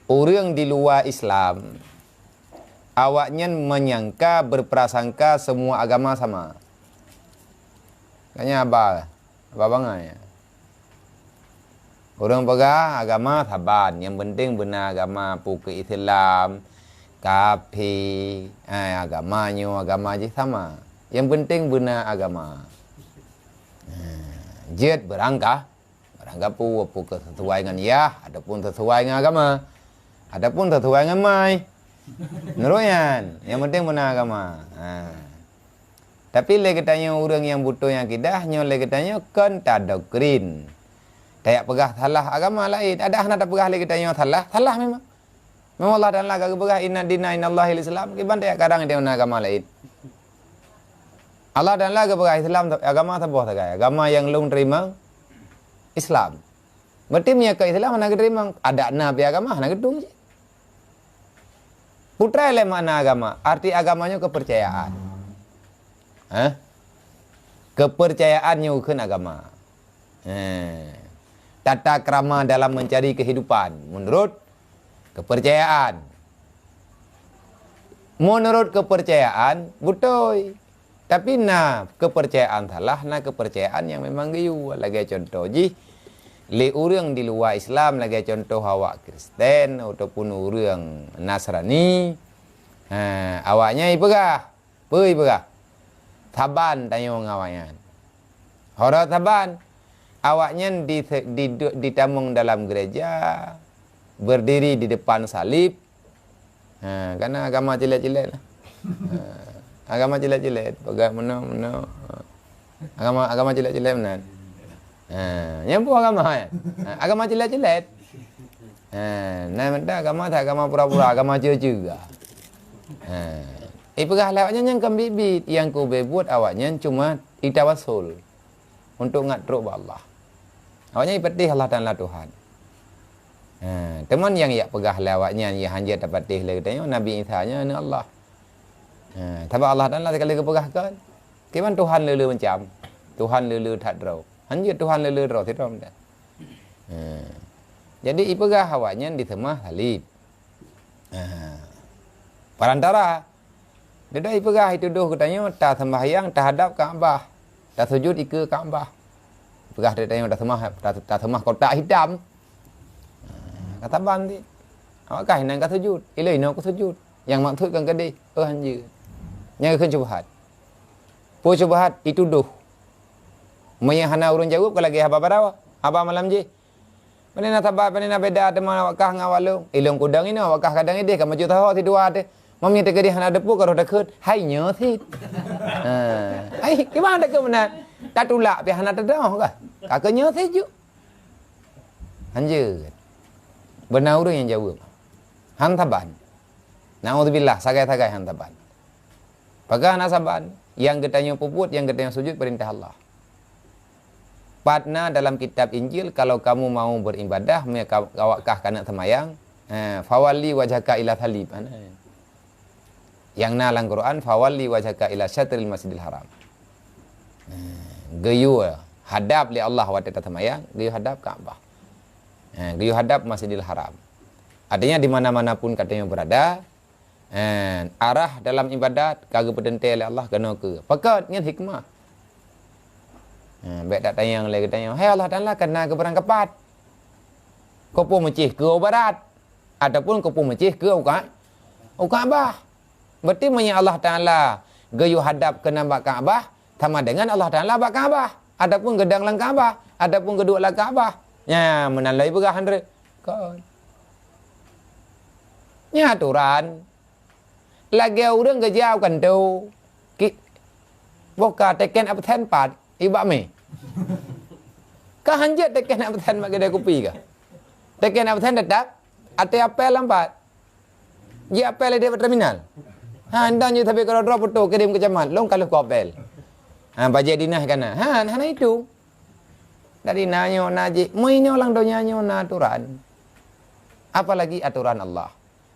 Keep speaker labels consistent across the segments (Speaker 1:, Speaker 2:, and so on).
Speaker 1: orang di luar Islam awaknya menyangka berprasangka semua agama sama. Kayaknya apa bangai. Orang pegah agama saban, yang penting benar agama puke Islam, kafir, agamanya agama je sama. Yang penting benar agama. Jet berangkah puke sesuai dengan ya, adapun sesuai dengan agama, adapun sesuai dengan mai. Neruyan, yang penting benar agama. Tapi lagi tanya orang yang butuh yang kidahnya, lagi tanya kan tak doktrin. Kayak pegah salah agama lain. Ada anak tak pegah lagi tanya salah memang. Memang Allah dan Allah kagak pegah inna dina innallahil Islam. Kiban tak kadang dia agama lain. Allah dan Allah kagak pegah Islam agama sebuah tagay. Agama yang lu terima Islam. Berarti punya ke Islam nak terima ada nabi agama nak gedung je. Putra le mana agama? Arti agamanya kepercayaan. Kepercayaannya bukan agama. Tata krama dalam mencari kehidupan menurut kepercayaan. Menurut kepercayaan betul. Tapi kepercayaan salah, kepercayaan yang memang gayu. Lagi contoh ji, le orang di luar Islam lagi contoh awak Kristen ataupun orang Nasrani. Awaknya ipegah. Taban tanya awaknya. Hora taban. Awaknya ditamung dalam gereja, berdiri di depan salib, karena agama jelek-jelek lah. Agama jelek-jelek, bagaimana agama jelek-jelek benar. Nyampu agama ya, agama jelek-jelek. Nah, agama pura-pura, agama juga. Ipegah awaknya yang kembibit, yang ku bebuat awaknya cuma itawasul untuk ngatruk Allah. Awaknya ipatih Allah dan Allah Tuhan. Teman yang pegah lawaknya yang hanya dapat patih lagi tanya Nabi Isa-nya ni Allah. Tapi Allah dan Allah sekali kepegahkan. Kiman Tuhan lelu macam. Tuhan lelu tak draw. Hanya Tuhan lelu draw tidak ada. Jadi ipegah awaknya di tengah salib. Perantara dia ipegah itu doh katanya tak sembahyang tak hadap Kaabah. Tak sujud ke Kaabah. Pegah dia tanya dah semah kotak hitam. Kata banti. Awak hinan kata sujud. Ilai nak aku sujud. Yang maksud kan gede. Hanya. Yang akan syubhat. Po syubhat itu doh. Mayahana urun jawab kalau lagi haba barawa. Haba malam je. Panina tabah panina beda teman awak kah ngawalo. Ilong kudang ini awak kah kadang ide kamu juta ho ti dua ate. Mami te gede hana depu kalau dekat. Hai nyo thi. Hai gimana dekat benar? Tak tulak pi hana tedah kan. Kakaknya sejuk. Anjir. Benar orang yang jawab. Hantaban. Na'udzubillah, sagai-sagai hantaban. Pakai nasaban. Yang getanya puput, yang getanya sujud perintah Allah. Patna dalam kitab Injil, kalau kamu mau beribadah, awakkah kana semayang, fawalli wajhaka ila thalib. Yang nalang Quran, fawalli wajhaka ila syatril masjidil haram. Gayu hadap li Allah wa ta'ala semayang, gayu hadap Ka'bah. Gayu hadap Masjidil Haram. Artinya di mana-mana pun katanya berada, arah dalam ibadat kagak berdentai oleh Allah kena ke. Pakatnya hikmah. Baik tak tanya yang lagi tanya, "Hai Allah Ta'ala kena ke berangkapat. Kau pun mencih ke barat ataupun kau pun mencih ke Ka'bah." Berarti mennya Allah Ta'ala gayu hadap ke nambah Ka'bah sama dengan Allah Ta'ala bak Ka'bah. Adapun gedang lang Ka'bah, adapun geduk lang Ka'bah. Ya, menalai pegah handre. Kan. Nya aturan. Lagi orang gejau kan tu. Boka teken apa ten pat, ibak me. Ka hanjat teken apa ten mak kedai kopi ka. Teken apa ten tetap, ate apel lampat. Ji apel dia terminal. Anda nyu tapi kalau drop foto kirim ke camat, long kalau ko apel. Bajet dinah kana. Hana itu. Dari nanyo naji, muinyo lang do nyanyo na aturan. Apalagi aturan Allah.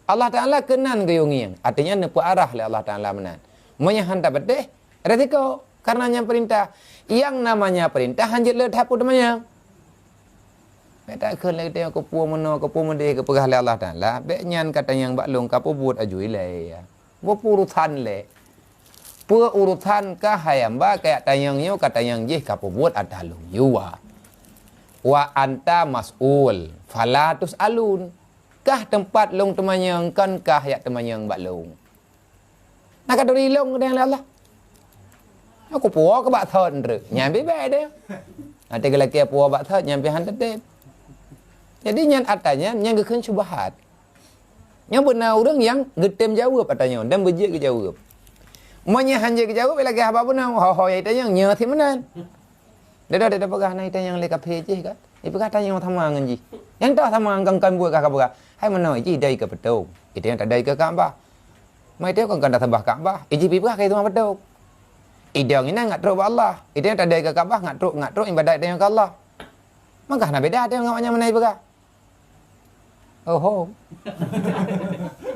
Speaker 1: Allah Ta'ala kenan gayungian. Artinya nepu arah oleh Allah Ta'ala menan. Menyahan tak bedeh, resiko. Karenanya perintah. Yang namanya perintah, hanjit le dhapu namanya. tak keun lagi tengok kepu mana kepu mendeh ke perah Allah Taala. Bek nyan kata yang bak long kapo buat ajui le. Bo urutan le. Urutan ka hayam ba kayak tayang yo kata yang jih kapo buat adalung yuwa. Wa anta mas'ul falatus alun. Kah tempat long temanyang kan kah ya temanyang bak long. Nak kata long dengan Allah. Aku puas ke bak thot ndre. Nyambi bae dia. Ada gelaki puas bak thot nyambi han tetep. Jadi nyan atanya yang gekeun syubhat. Yang benar orang yang getem jawab atanya dan bejik ke jawab. Monya hanje ke jawab lagi apa benar ho ya tanya nya thi menan. Dah pegah nai tanya le ka phe je ka. Ibu kata yang thamang nji. Yang tak thamang kan buat ka pegah. Hai menoi ji dai ka betul. Itu yang tak dai ka Kaabah. Mai teo kan dah tambah Kaabah. Iji pi pegah kai tu betul. Idang ini ngat teruk Allah. Itu yang tadi ke Kaabah ngat teruk ibadat dengan Allah. Maka nak beda dia ngawanya mana ibaga. Oh.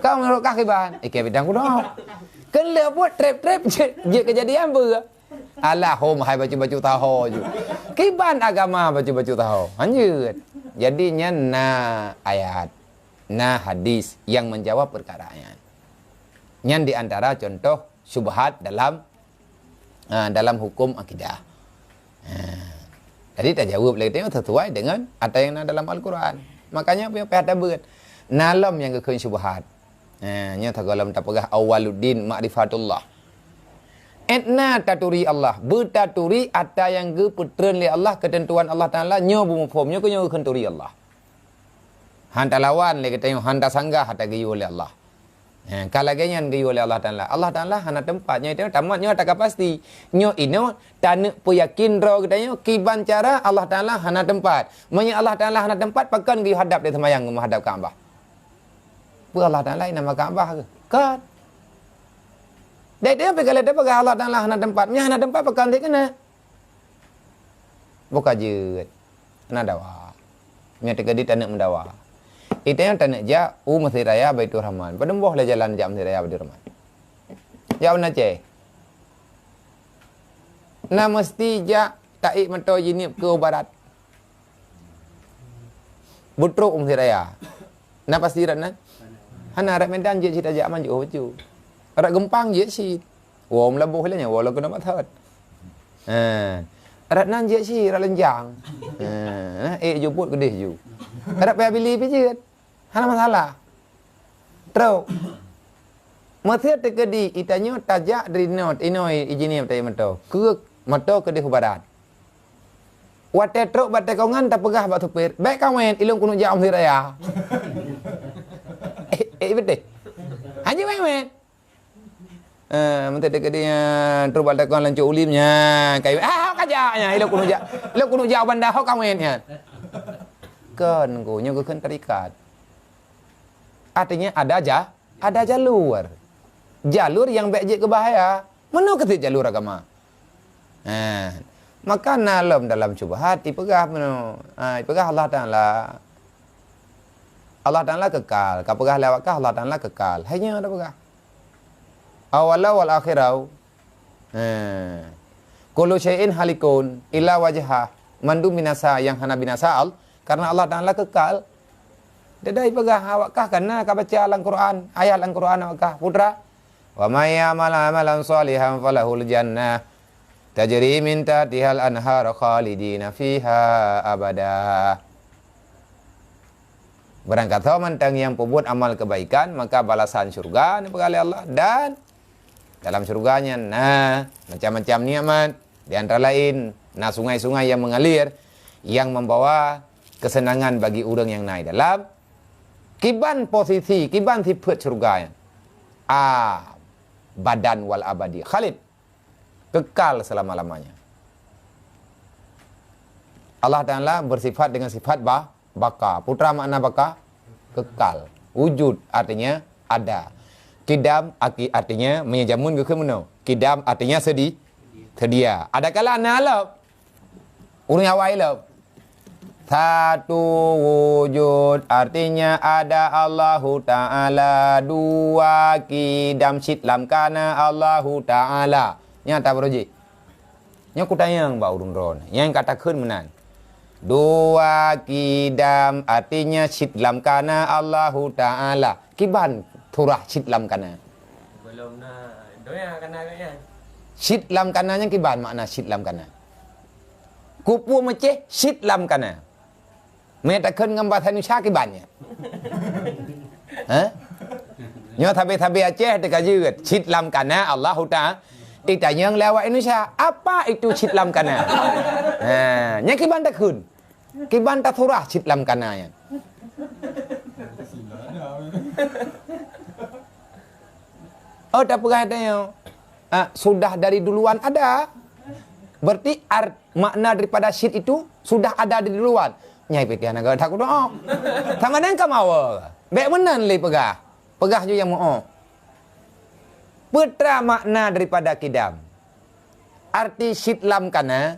Speaker 1: Kau menurut kaki ban. Ikai bidang ku dah. Kan le buat trap je kejadian ber. Alah hom hai baju tahu ju. Kiban agama baju tahu. Lanjut. Jadinya ayat, hadis yang menjawab perkaraan. Yang di antara contoh syubhat dalam hukum akidah. Jadi tak jawab lagi tengok sesuai dengan apa yang ada dalam Al-Quran. Makanya apa ada berat. Nalam yang kekeun syubhat. Nya tagalam tak pegah awaluddin ma'rifatullah. Etna taturi Allah. Bertaturi ata yang ge putren li Allah ketentuan Allah Taala nyo bumufom nyo kunyo kenturi Allah. Hanta lawan le tengok hanta sanggah hata ge oleh Allah. Kalau ganyan gayu oleh Allah Ta'ala hana tempatnya itu tamatnya tak pasti nyo ino tanuk puyakin ro katanya kiban cara Allah Ta'ala hana tempat manya Allah Ta'ala hana tempat pakan gayu hadap dia semayang menghadap Kaabah pu Allah Ta'ala nama Kaabah ke kan dia kalau dia pakai Allah Ta'ala hana tempat nya hana tempat pakan dia kena buka jeut hana dawa nya tegadi tanuk mendawa. Itu yang tanah ja Masjid Raya Baitur Rahman. Pademboh lah jalan ja Masjid Raya Baitur Rahman. Jauh na ce. Na mesti ja taik meto jinip ke barat. Butruk Masjid Raya. Na pasti ran. Hana rat Medan je cita ja manju baju. Rat Gempang je si. Wom labuh lah nya wala kena mathat. Rat nan je si rat lenjang. Juput gedeh ju. Rat payah bili pijet. Hana masalah. Terus. Masih terkedi itanyo tajak dari not inoi ijinim tay meto. Ke meto ke di barat. Wate truk bate kongan tak pegah bak supir. Baik kawen ilung kunu jam si raya. Betul. Haji men. Menteri terkedi truk bate kongan lancu ulimnya. Kayu kajaknya ilung kunu jauh bandar ho kawen ya. Kan ku nyo ke terikat. Artinya ada jalur. Jalur yang baik ke bahaya. Mana kata jalur agama? Maka nalam dalam syubhat dipegah mana? Dipegah Allah Ta'ala. Allah Ta'ala kekal. Kau pegah lewat kah Allah Ta'ala kekal. Hanya ada pegah. Awalau wal akhirau. Kullu syai'in halikun illa wajhah. Mandu binasa yang hana binasa karena Allah Ta'ala kekal. Dadai pegah awakkah karena kau baca Al-Quran, ayat Al-Quran awakkah putra. Wa may ya'mal 'amalan shalihan falahul jannah tajri min tahtihal anhar khalidina fiha abada. Barang kata mentang yang berbuat amal kebaikan maka balasan syurga ni oleh Allah dan dalam syurganya macam-macam nikmat di antara lain sungai-sungai yang mengalir yang membawa kesenangan bagi orang yang naik dalam kiban posisi, kiban sifat surga. Badan wal abadi. Khalid. Kekal selama-lamanya. Allah Ta'ala bersifat dengan sifat baka. Putra makna baka? Kekal. Wujud artinya ada. Kidam artinya menjamun ke kemana? Kidam artinya sedia. Ada kala nalap. Urang awai lap. Satu wujud artinya ada Allahu Ta'ala. Dua kidam sitlam kana Allahu Ta'ala. Nya tak beruji. Nya ku tayang ba urun ron. Yang kata keun menan. Dua kidam artinya sidlam kana Allahu Ta'ala. Kiban turah sidlam kana.
Speaker 2: Belum na. Doya kana kaya.
Speaker 1: Sidlam kananya kiban makna sidlam kana. Kupu meceh sidlam kana. Metakan ngambah Indonesia kibannya. Hah? Nyo tabe-tabe Aceh dekat juga. Sidlam kana Allahu Ta'ala. Ditanya lewat Indonesia, apa itu sidlam kana? Nya kiban tak kun. Kiban tak turah sidlam kana ya. Oh, tak pernah adanya. Sudah dari duluan ada. Berarti makna daripada sid itu sudah ada di duluan. Nyai pitian agak takut doa. Tangan yang kamawa. Baik menan li pegah. Pegah juga yang mau. Putra makna daripada kidam. Arti sidlam kana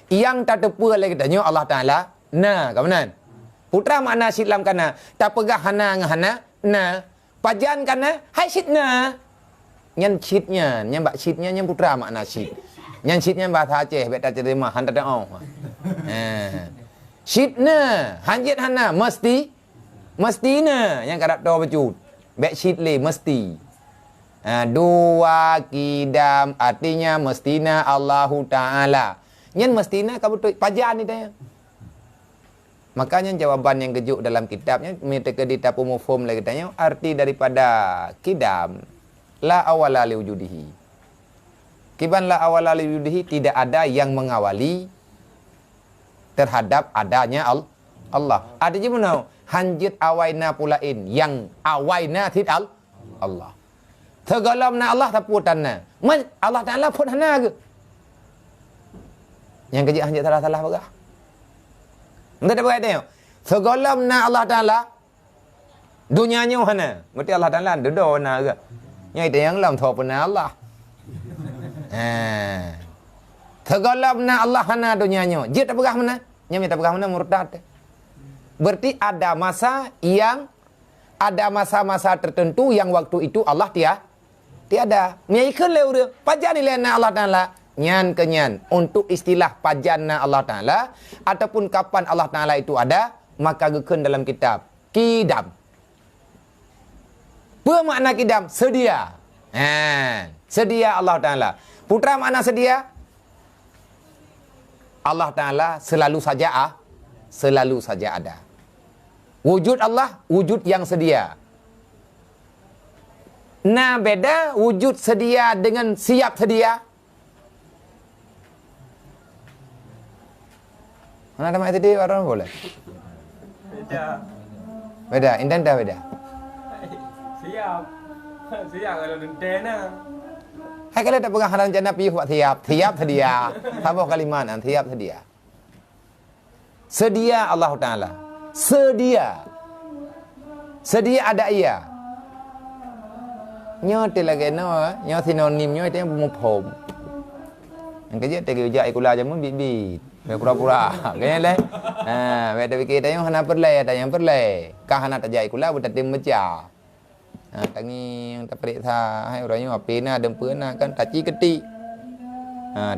Speaker 1: yang tak tepu oleh kitanya Allah Ta'ala. Nah, kawanan. Putra makna sidlam kana. Tak pegah hana ngahana. Nah. Pajan kana. Hai sidna. Nyan sidnya. Nyan bak sidnya. Nyan putra makna sid. Nyan sidnya bahasa Aceh. Bek tak terima. Han tak ada. Sidna. Hanjit hana. Mesti. Mestina. Yang kadap tahu bercut. Bek sid le. Mesti. Dua kidam artinya mestina Allahu Ta'ala. Nyen mestina kamu tu pajan ni dah. Makanya jawaban yang kejuk dalam kitabnya mereka di tapu mufhum lagi tanya arti daripada kidam la awala li wujudihi. Kiban la awala li wujudihi tidak ada yang mengawali terhadap adanya Allah. Ada je mana hanjit awaina pulain yang awaina tid Allah. Tergalam na Allah tak putanna. Allah Ta'ala put hana ke? Yang kejap hanjit salah-salah bagah. Entah tak berkata tengok. Tergalam na Allah Ta'ala dunianya hana. Berarti Allah Ta'ala duduk na ke? Yang itu yang lam thok puna Allah. Tergalam na Allah hana dunianya. Jit tak berkah mana? Yang tak berkah mana murtad. Berarti ada masa yang ada masa-masa tertentu yang waktu itu Allah tiada. Miaikan leu dia. Pajan nilai na Allah Ta'ala. Nyan kenyan. Untuk istilah pajan na Allah Ta'ala. Ataupun kapan Allah Ta'ala itu ada. Maka geken dalam kitab. Kidam. Apa makna kidam? Sedia. Sedia Allah Ta'ala. Putra makna sedia? Allah Ta'ala selalu saja selalu saja ada. Wujud Allah, wujud yang sedia. Nah, beda wujud sedia dengan siap sedia. Mana ada mak tadi orang boleh?
Speaker 2: Beda.
Speaker 1: Beda, intan dah beda.
Speaker 2: Siap. Siap kalau dentena.
Speaker 1: Hai kalau tak pegang halang jannah piuh buat siap sedia. Tambah kalimat siap sedia. Sedia Allah Ta'ala. Sedia. Sedia ada ia. Nhớ thì là cái nó nhớ sinonim nhớ cái một hồn cái gì thì cái kula cho muốn bị pura-pura cái này vậy tapi kita yang hana perle ada yang perle kahana tajai kula buat tim meja tangi yang tak perik tha hai orang yang api na dempeur na kan taci keti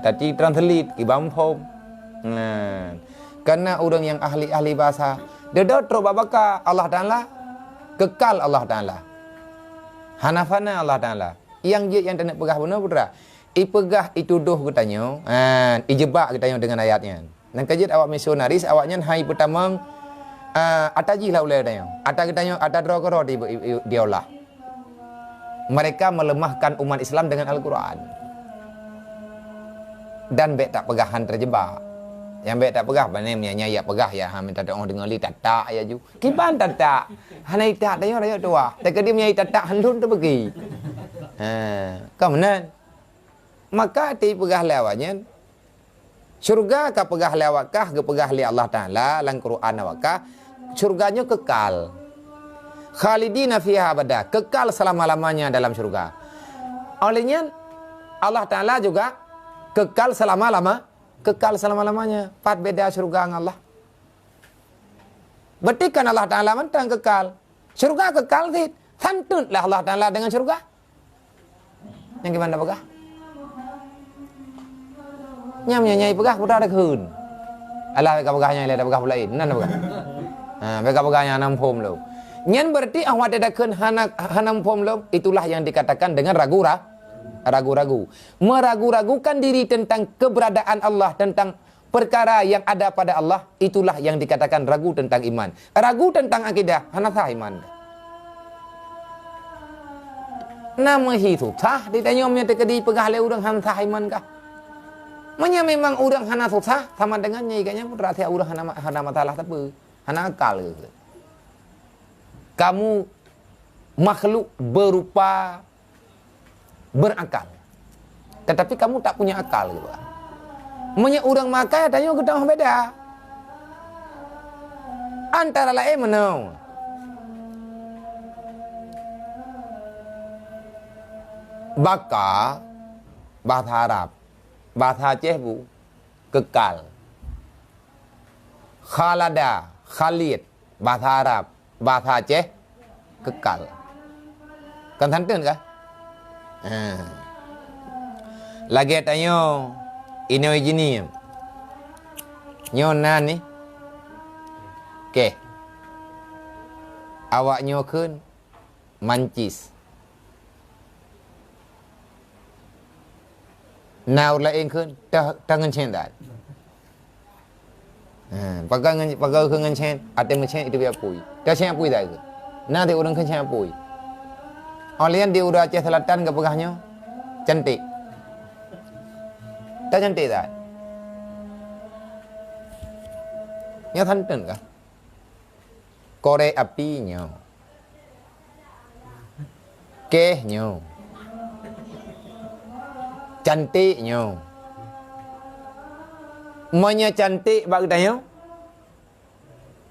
Speaker 1: taci translate kibam hom karena orang yang ahli bahasa dia terus babaka Allah Ta'ala kekal Allah Ta'ala. Hanafana Allah Ta'ala. Yang dia yang tak nak pegah benar putra. Ipegah ituduh katanya. Ijebak katanya dengan ayatnya. Dan kejut awak misionaris awaknya hai pertama ataji lah oleh katanya. Katanya atadrokoro dia olah. Mereka melemahkan umat Islam dengan Al-Quran. Dan bek tak pegahan terjebak. Yang baik tak pegah panamnya ya pegah ya minta orang dengar li tatak ya ju. Kiban tatak. Hanai tak tanya raya tua. Tak dia menyai tatak handun tu pergi. Kemudian maka ti pegah lewatnya syurga ka pegah lewatkah ke pegah li Allah Ta'ala lang Quran awakah syurganya kekal. Khalidina fiha abada, kekal selama-lamanya dalam syurga. Olehnya Allah Ta'ala juga kekal selama-lamanya. Pat beda syurga dengan Allah. Berarti kan Allah Ta'ala mentang kekal. Syurga kekal sih. Santutlah Allah Ta'ala dengan syurga. Yang gimana pegah? Nyam nyai pegah putra ada keun. Alah begah-begahnya le begah pula nan begah. Begah-begahnya hanam pom lo. Nyan berarti awak dadakan hanam pom lo, itulah yang dikatakan dengan ragu-ragu. Meragu-ragukan diri tentang keberadaan Allah, tentang perkara yang ada pada Allah, itulah yang dikatakan ragu tentang iman. Ragu tentang akidah, hanasah iman. Nama itu sah ditanya omnya tekedi pegah le urang hanasah iman kah? Manya memang urang hana susah sama dengannya ikatnya pun rasa urang hana masalah tapi hana akal ke. Kamu makhluk berupa berakal. Tetapi kamu tak punya akal gitu. Manya urang makai tanya kita beda. Antara lain menau. Baka bahasa Arab, bahasa Aceh bu, kekal. Khalada, Khalid, bahasa Arab, bahasa Aceh, kekal. Kan santun kah? Lagi tanya, ini begini. Nyona ni. Okey. Awak nyokun mancis. Nào là anh khơn ta ngân chen dat. Pakai ke ngân chen, ada ngân itu biar pui. Ta chen pui dah ke. Nanti orang kan chen pui. Olian di udah Aceh Selatan ke pegahnya cantik. Ta cantik dah. Nya thanten kah? Korek apinya. Kehnya. Cantiknya. Manya cantik bagi tanya.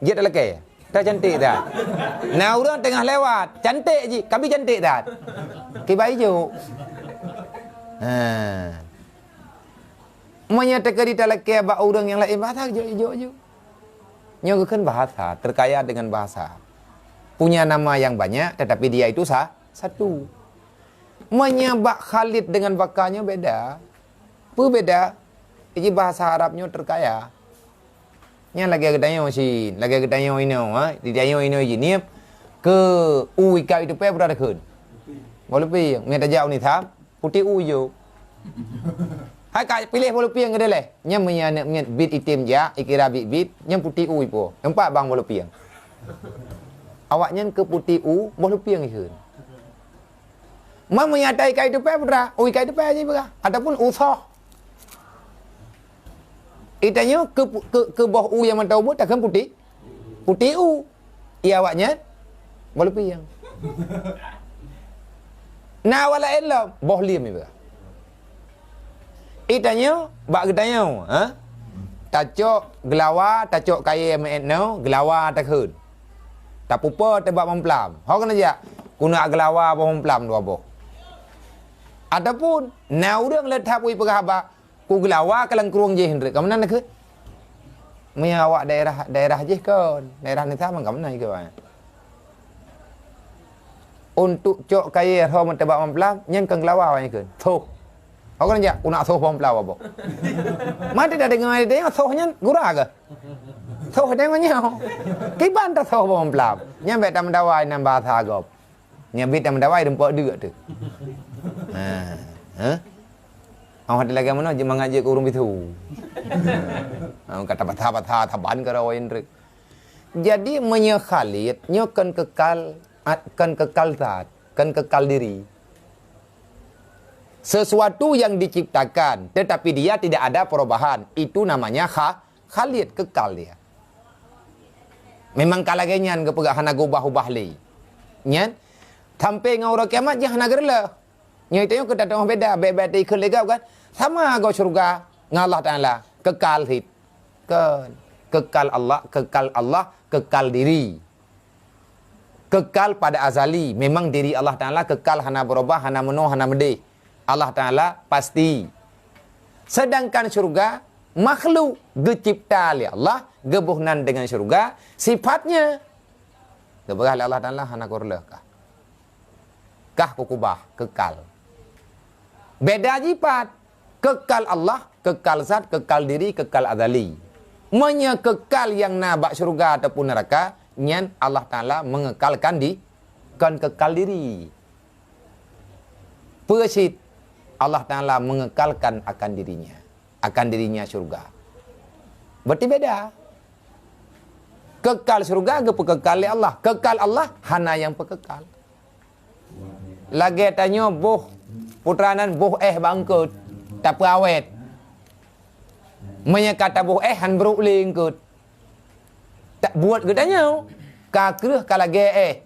Speaker 1: Dia tak lekai. Tak cantik dah. Nah orang tengah lewat, cantik je. Kami cantik dah. Kibai je. Manya terkadi tak lekai bagi orang yang lain bahasa je. Nyokan bahasa, terkaya dengan bahasa. Punya nama yang banyak, tetapi dia itu satu. Menyabak Khalid dengan bakanya beda. Beda. Ini bahasa Arabnya terkaya. Nya lagi ketanya si, lagi ketanya ini, ditanya ini ni ke uika itu pe berada kun. Boleh pi, meta jauh ni tham, putih uyo. Hai kak pilih boleh pi yang gede leh. Nya menyana bit item ja, ikira bit, nya putih uy po. Empat bang boleh pi. Awaknya ke putih boleh pi yang kun. Menyatai kai itu pe pura, ui kai itu pe aja pura. Ataupun usah. Itanya ke bawah u yang mentau buat takkan putih u. Ia awaknya boleh piang. Nah wala ella bawah liam pura. Itanya bak getanya, Tacok gelawa, tacok kaya menno, gelawa takun. Tak pupa tebak memplam. Hau kena aja. Kuna gelawa bawah memplam dua boh. Ataupun na urang letak ui pegahaba ku gelawa kalang kurung je hendrik kamana nak ke maya awak daerah je kan daerah ni sama kamana ke ba untuk cok kaya ho mentebak mamplam nyen kang gelawa ai ke thoh au kan ja una thoh mamplam apa mati dah dengar dia thoh nyen gura ke thoh dengar nyau kiban ta thoh mamplam nyen bet tam dawai nam bahasa gop nyen bit tam dawai dempak deuk tu. Awak ada lagi mana je mengajak ke urung itu. Kata patah taban ke rawain rek. Jadi menya Khalid nyo kan kekal zat, kan kekal diri. Sesuatu yang diciptakan tetapi dia tidak ada perubahan, itu namanya Khalid, kekal dia. Memang kalagenyan ke pegah hana ubah li. Nyan sampai ngau kiamat je hana gerela. Nya itu yang kita tengok beda, bebet ikut legau kan. Sama go surga ngallah Ta'ala, kekal hid. Kekal Allah, kekal diri. Kekal pada azali. Memang diri Allah Ta'ala kekal, hana berubah, hana menuh, hana medih. Allah Ta'ala pasti. Sedangkan surga, makhluk dicipta oleh Allah, gebuhnan dengan surga, sifatnya gebuh oleh Allah Ta'ala, hana kurlah kah? Kah kukubah, kekal. Beda sifat. Kekal Allah, kekal zat, kekal diri, kekal azali. Menyekekal yang nabak syurga ataupun neraka, nyan Allah Ta'ala mengekalkan kan kekal diri. Persit Allah Ta'ala mengekalkan akan dirinya syurga. Berarti beda. Kekal syurga ke kekal Allah. Kekal Allah hana yang pekekal. Lagi tanya boh putranan boh bangkut tak awet. Menyekata boh han beruling kut. Tak buat katanya. Kakreh kalage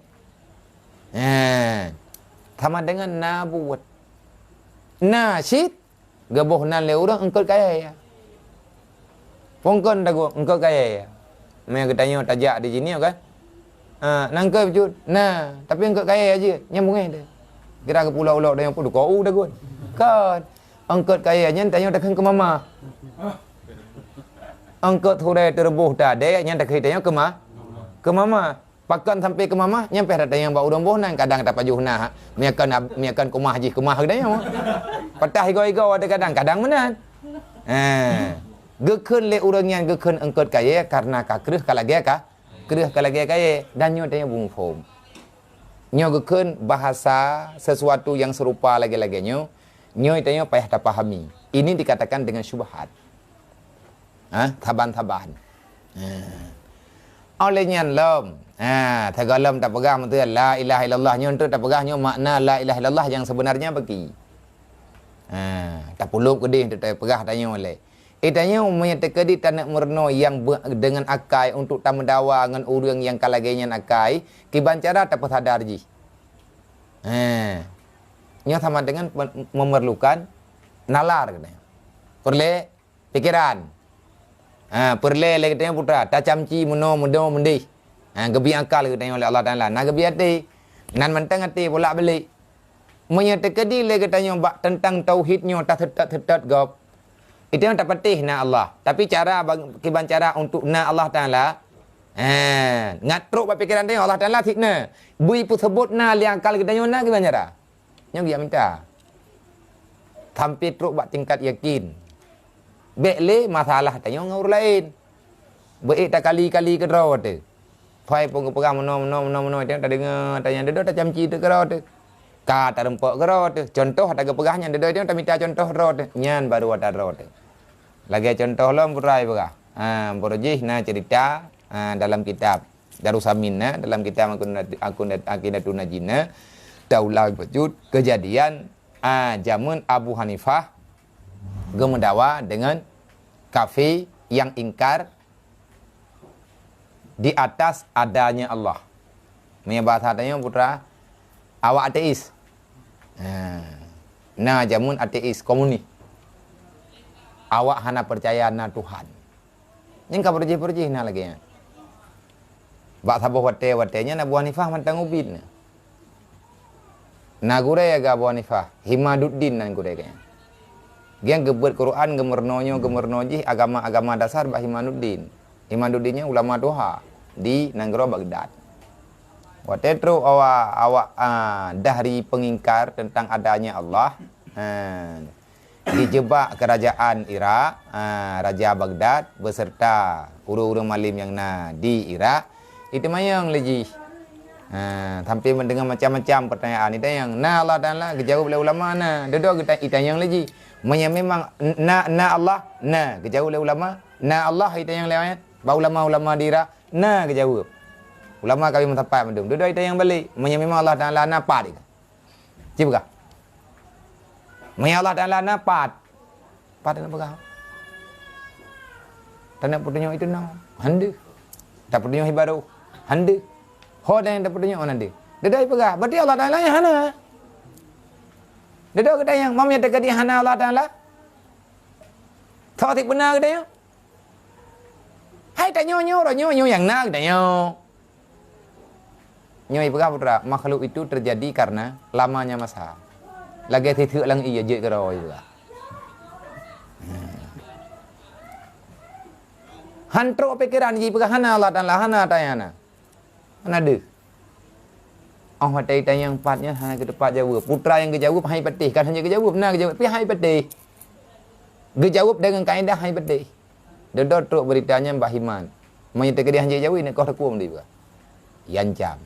Speaker 1: sama dengan na buat. Na sit gaboh nan le urang engkau kaya ya. Pongkon dago engkau kaya ya. Mereka tanya tajak di sini kan. Nangkep cut. Nah, tapi engkau kaya aja. Nyambung dia. Kira ke pulau-pulau dia yang pun kau dah gun. Kan. Engkau kaya nya tanya tak ke mama. Engkau thurai terbuh dah dia nya tak tanya ke mama. Pakan sampai ke mama nyampe dah tanya bau domboh nan kadang tak pajuh nah. Miakan kumah haji kumah dia. Patah ego-ego ada kadang menan. Gekun le urang yang gekun engkau kaya karena kakreh kalage kereh kalage kaya dan nyo tanya bung form. Nyo gekun bahasa sesuatu yang serupa lagi-lagi nyo tanya payah tak pahami. Ini dikatakan dengan syubhat. Taban-taban. Oleh nyan lom. Tagalam tak pegang betul la ilaha illallah nyo tu tak pegang nyo makna la ilaha illallah yang sebenarnya bagi. Tak pulup kedih tak pegah tanya oleh. Itanya menyatakan di tanah merno yang dengan akai untuk tak mendawa dengan orang yang kalagenya akai kibancara tak sadar ji. Nya sama dengan memerlukan nalar katanya. Perle pikiran. Perle lagi katanya putra tak camci mundo mendih. Gebi akal katanya oleh Allah Taala. Nah gebi hati. Nan mentang hati bolak balik. Menyatakan di lagi katanya tentang tauhidnya tak tetat gop. Itu yang tak patih na Allah. Tapi cara kiban cara untuk na Allah Taala ngatruk pikiran dia Allah Taala tikna. Bui pun sebut na li akal kita nyona kiban cara. Nya dia minta. Tampil truk buat tingkat yakin. Bekle masalah tanya ngau lain. Beik tak kali-kali ke draw tu. Fai pun pegang meno dia tak dengar tanya dia tak camci tu ke draw tu. Ka tak rempok ke draw tu. Contoh tak pegahnya dia tak minta contoh draw tu. Nyan baru ada draw tu. Lagi contoh lah berai berah. Berjih na cerita dalam kitab Darussamin dalam kitab Aqidatun Najina daulah wujud kejadian zaman Abu Hanifah gemendawa dengan kafir yang ingkar di atas adanya Allah. Punya bahasa tanya putra awak ateis. Nah zaman ateis komunis. Awak hana percaya na Tuhan. Yang kau pergi na lagi ya. Bak sabuh watenya na Abu Hanifah mantang ubin. Na gure ya ga Abu Hanifah. Himaduddin nan gure kaya. Gian gebet Quran gemerno ji agama dasar bah Himaduddin. Himaduddinnya ulama doha di Nanggro Baghdad. Watetro awak dahri pengingkar tentang adanya Allah. Dijebak kerajaan Iraq, Raja Baghdad beserta urang-urang malim yang di Iraq. Itu mayang lagi. Sampai mendengar macam-macam pertanyaan. Itu yang Allah Taala kejawab oleh ulama Duduk kita yang lagi. Memang Allah kejawab oleh ulama. Allah itu yang lain. Ba ulama di Iraq kejawab. Ulama kami mendapat mendum. Duduk itu yang balik. Memang Allah Taala apa dia? Cuba. Maya Allah Taala napat. Pada nak pegang. Tak nak pertanyaan itu no. Hande. Tak pertanyaan baru. Hande. Ho dan tak pertanyaan hande. Dedai pegang. Berarti Allah Taala yang hana. Dedai kata yang mami tak kata hana Allah Taala. Tahu tak benar kata yang. Hai tak nyo yang nak kata nyo. Nyo pegang putra. Makhluk itu terjadi karena lamanya masa. Lagi titik lang iya je ke rawa juga. Hantro pikiran ji hana Allah Taala hana tayana. Hana de. Oh matai tanya yang empatnya hana ke depan jawab. Putra yang kejawab hai patih kan hanya kejawab nah kejawab pi hai patih. Kejawab dengan kaedah hai patih. Dodot truk beritanya Mbak Himan. Menyata ke dia hanjir jauh ni kau takum dia. Yancam.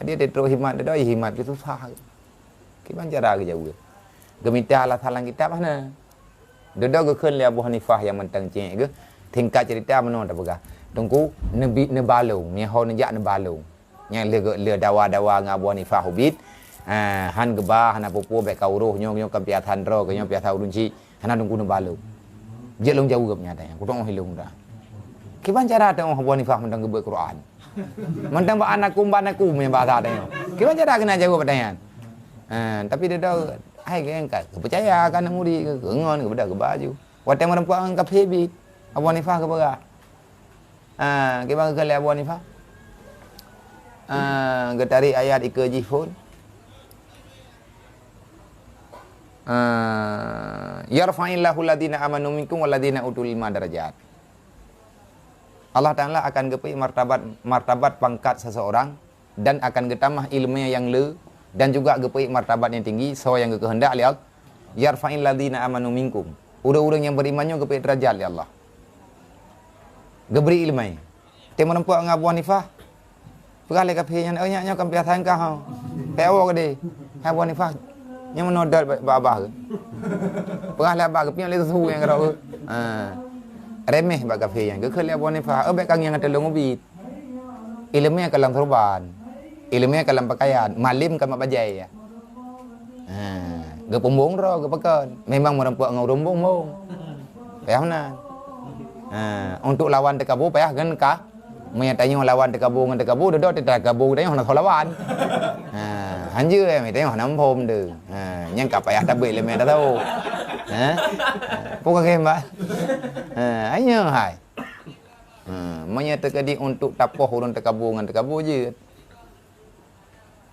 Speaker 1: Dia truk himat dia himat itu susah. Kiban cara ke jauh. Gemita Allah Taala kita mana? Dodot ke keun le Abu Hanifah yang mentang ceng ke. Tingkat cerita mana tak pegah. Tunggu nabi nebalung, ni hau nejak nebalung. Yang le dawa-dawa dengan Abu Hanifah hubit. Han gebah han apa-apa baik kauruh nyong kam piatan ro ke nyong piatan urunci. Han tunggu nebalung. Je long jauh ke nyatanya. Ku tong hilung dah. Kiban cara tengok Abu Hanifah mentang gebek Quran. Mentang ba anakku punya bahasa tengok. Kiban cara kena jauh pertanyaan. Tapi dia dah ai ke angkat. Percaya kan muri ke ngon ke bedak ke baju. Watang merempuak angkat hebit. Abu Hanifah ke berah. Kiban ke le Abu Hanifah. Getari ayat ike jihun. Yarfa'illahu alladhina amanu minkum walladhina utul ilma darajat. Allah Ta'ala akan gepai martabat pangkat seseorang dan akan getamah ilmu yang le dan juga gepai martabat yang tinggi so yang kehendak li Allah. Yarfa'il ladzina amanu minkum. Orang-orang yang berimannya gepai derajat li Allah. Geberi ilmu. Temu nampak dengan Abu Hanifah. Pegah le kafe yang nya kam piatan kau. Pe awak de. Abu Hanifah yang menodal babah ke. Pegah le abah ke pian le tu yang kau. Remeh bak kafe yang ke le Abu Hanifah baik kang yang telung ubit. Ilmu yang kalam turban. Ilmu yang kalam pakaian, malim kan mak bajai ya. Ge pombong ro ge pekan. Memang merempuak ngau rombong mong. Payah na. Untuk lawan tekabu payah kan kah? Menyatanya lawan tekabu dengan tekabu dodot tekabu tanya nak lawan. Hanjur mai tengok nam phom de. Yang ka payah tabe le mai dah tahu. Pokok mbak. Hanya hai. Menyatakan untuk tapoh orang tekabu dengan tekabu je.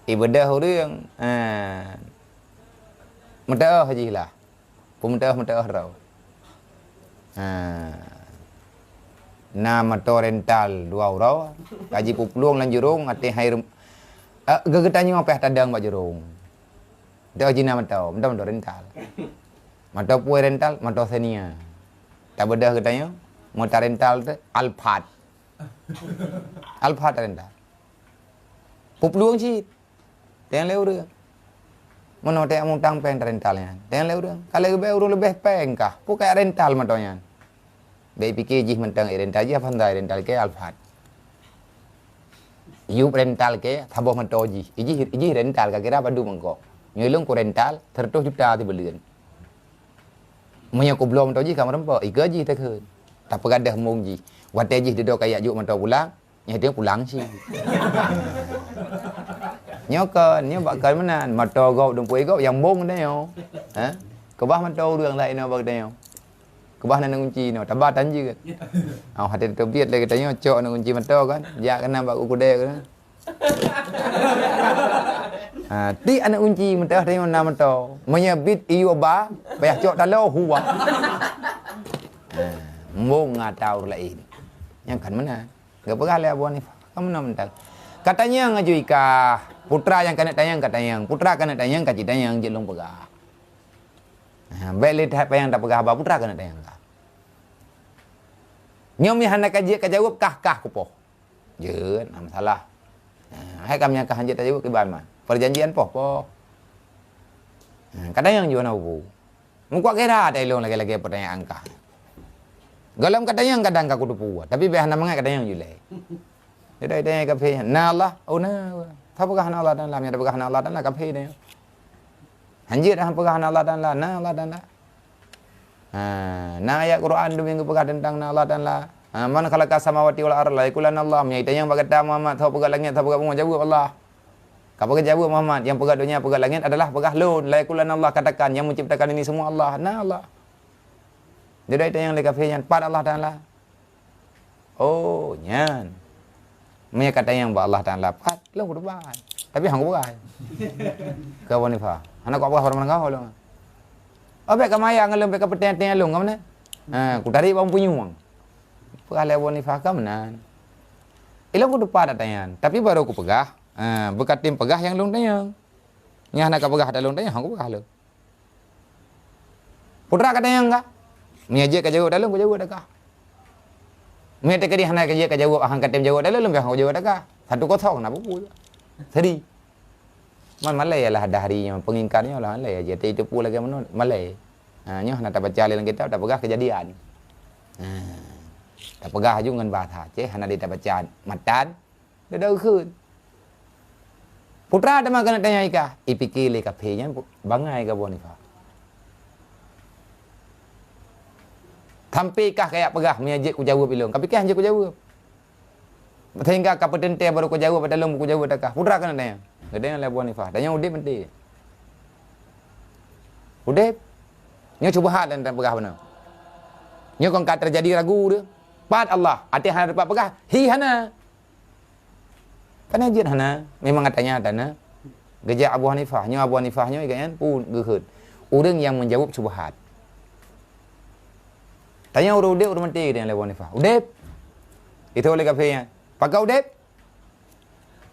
Speaker 1: Ibadah orang mentah haji lah. Pementah rau. Nama rental 2 euro. Gaji pupluang lan jurung ate hai gegetanya apa tadang bak jurung. Dah haji nama tau, mentah rental. Mata puai rental, mata senia. Tak bedah katanya, motor rental tu Alphard. Alphard rental. Pupluang sih. Teng leu dia. Mana tak mutang peng rentalnya. Teng leu dia. Kalau lebih peng kah? Pukai rental matanya. Baik fikir jih mentang rental je pandai rental ke Alphard. Yup rental ke thaboh manto ji. Iji rental ka kira padu mangko. Nyelung ko rental 100 juta ti belian. Munya ko belum manto ji ka merempa. Ika ji tak keun. Tak pegadah mung ji. Wate ji dedo kayak juk manto pulang. Nya dia pulang sih. Nyokan, nyo bakal menan. Manto gop dong puai gop yang mung dah yo. Kebah manto ruang lain no bak dah yo. Kebah nang kunci no tabah tanji kan. Hati terbiat lagi katanya cok nang kunci manto kan. Jak kena bak kude kan. Ti anak kunci mentah tengok nama manto. Menyebit iyo ba, payah cok talo huwa. Mung ngatau lain. Yang kan mana? Enggak pegah le Abu Hanifah. Kamu nak mentang. Katanya ngajui ka putra yang kena tayang katanya. Putra kena tayang kaji tayang jelung pegah. Balik apa yang tak pegah putra kena tayang kah. Nyom yang hendak kaji jawab kah kupoh. Je, nak masalah. Hai kami yang kah hanjat jawab ke ban man. Perjanjian poh. Kadang yang jual nabu. Muka kira ada ilong lagi pertanyaan kah. Galam kadang kadang aku tupu. Tapi behana mangai kadang yang julai. Dia tanya kafe. Na Allah, na. Tha pegah na Allah dan la, yang pegah na Allah dan la kafe dia. Hanjir dah pegah na Allah dan la, na Allah dan la. Na ayat Quran demi pegah tentang na Allah dan la. Man khalaqa samawati wal arda yaqulan Allah. Yang tanya berkata Muhammad, tha pegah langit, tha pegah bumi jawab Allah. Kau pegah jawab Muhammad, yang pegah dunia, pegah langit adalah pegah lun. La yaqulan Allah, katakan yang menciptakan ini semua Allah, na Allah. Dia tanya le kafe yang pada Allah Taala. Oh, nyan. Punya kata yang ba Allah Taala pat lo berban. Tapi hang bukan. Ka Abu Hanifah. Anak kau apa orang kau lo. Abe kamaya ngalem be ka peten lo ngamna. Ku dari bang punyuang. Pegah le Abu Hanifah ka menan. Ilo ku depa tanya. Tapi baru ku pegah. Bekat tim pegah yang long tanya. Nya anak ka pegah dalong tanya hang pegah lo. Putra kata yang enggak. Mengajar ke jauh dalam, ke jauh dah kah? Mereka kadi hana kerja jawab hang katem jawab dah lembih hang jawab dah. Satu kosong nak buku. Sedih. Malai lah ada harinya pengingkarnya lah malai aja. Itu pula lagi mana malai. Nyo nak tak baca dalam kitab tak pegah kejadian. Tak pegah juga dengan bahasa. Ceh hana dia tak baca matan. Dia dah khun. Putra ada makan tanya ika. Ipikir le kapenya bangai ka bon ifa. Tampikah kayak pegah mengajar ku jawab ilung. Tapi kan je ku jawab. Sehingga ka petente baru ku jawab pada lung ku jawab takah. Putra kan tanya. Gede le bon ifa. Tanya udip menti. Udip. Nyo cuba hal dan pegah benar. Nyo kong kat terjadi ragu dia. Pat Allah, hati hana dapat pegah. Hi hana. Kan ajit hana. Memang katanya dana. Gejak Abu Hanifah. Nyo Abu Hanifah nyo kan pun gehut. Orang yang menjawab syubhat. Tanya orang udip orang mati dia Abu Hanifah. Udip. Itu oleh kafirnya. Pakai udip.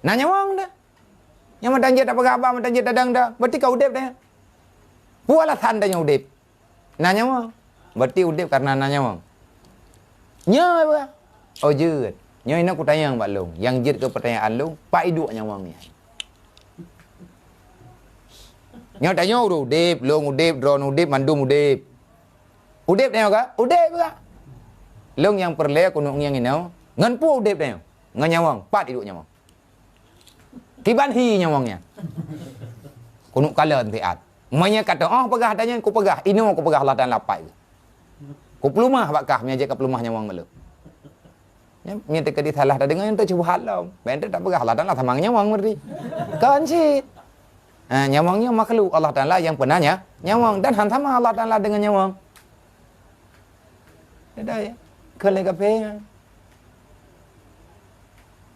Speaker 1: Nanya wang dah. Yang mentanjit tak pegah apa, mentanjit dadang dah. Berarti kau udip dah. Buatlah tandanya udip. Nanya wang. Berarti udip karena nanya wang. Nya apa? Oh jut. Nya ini aku tanya Mbak Long. Yang jut ke pertanyaan Long, pak iduk nyawang ni. Nya tanya udip, Long udip, drone udip, mandum udip. Udip tanya ka? Udip ka? Long yang perle aku nuk yang inau, ngan pu udip tanya. Ngan nyawang, pat iduk nyawang. Kiban hi nyawangnya. Kunuk kala entiat. Manya kata, oh pegah tanya ku pegah. Ini aku pegah Allah dan lapai. Ku pelumah bakah menyajak ke pelumah nyawang malu. Nya teka di salah dah dengan ente cuba halau. Bente tak pegah Allah dan lah tamang nyawang berarti. Kan sih. Nyawangnya makhluk Allah Taala yang penanya nyawang dan hantam Allah Taala dengan nyawang. Dah ya. Kalau kape.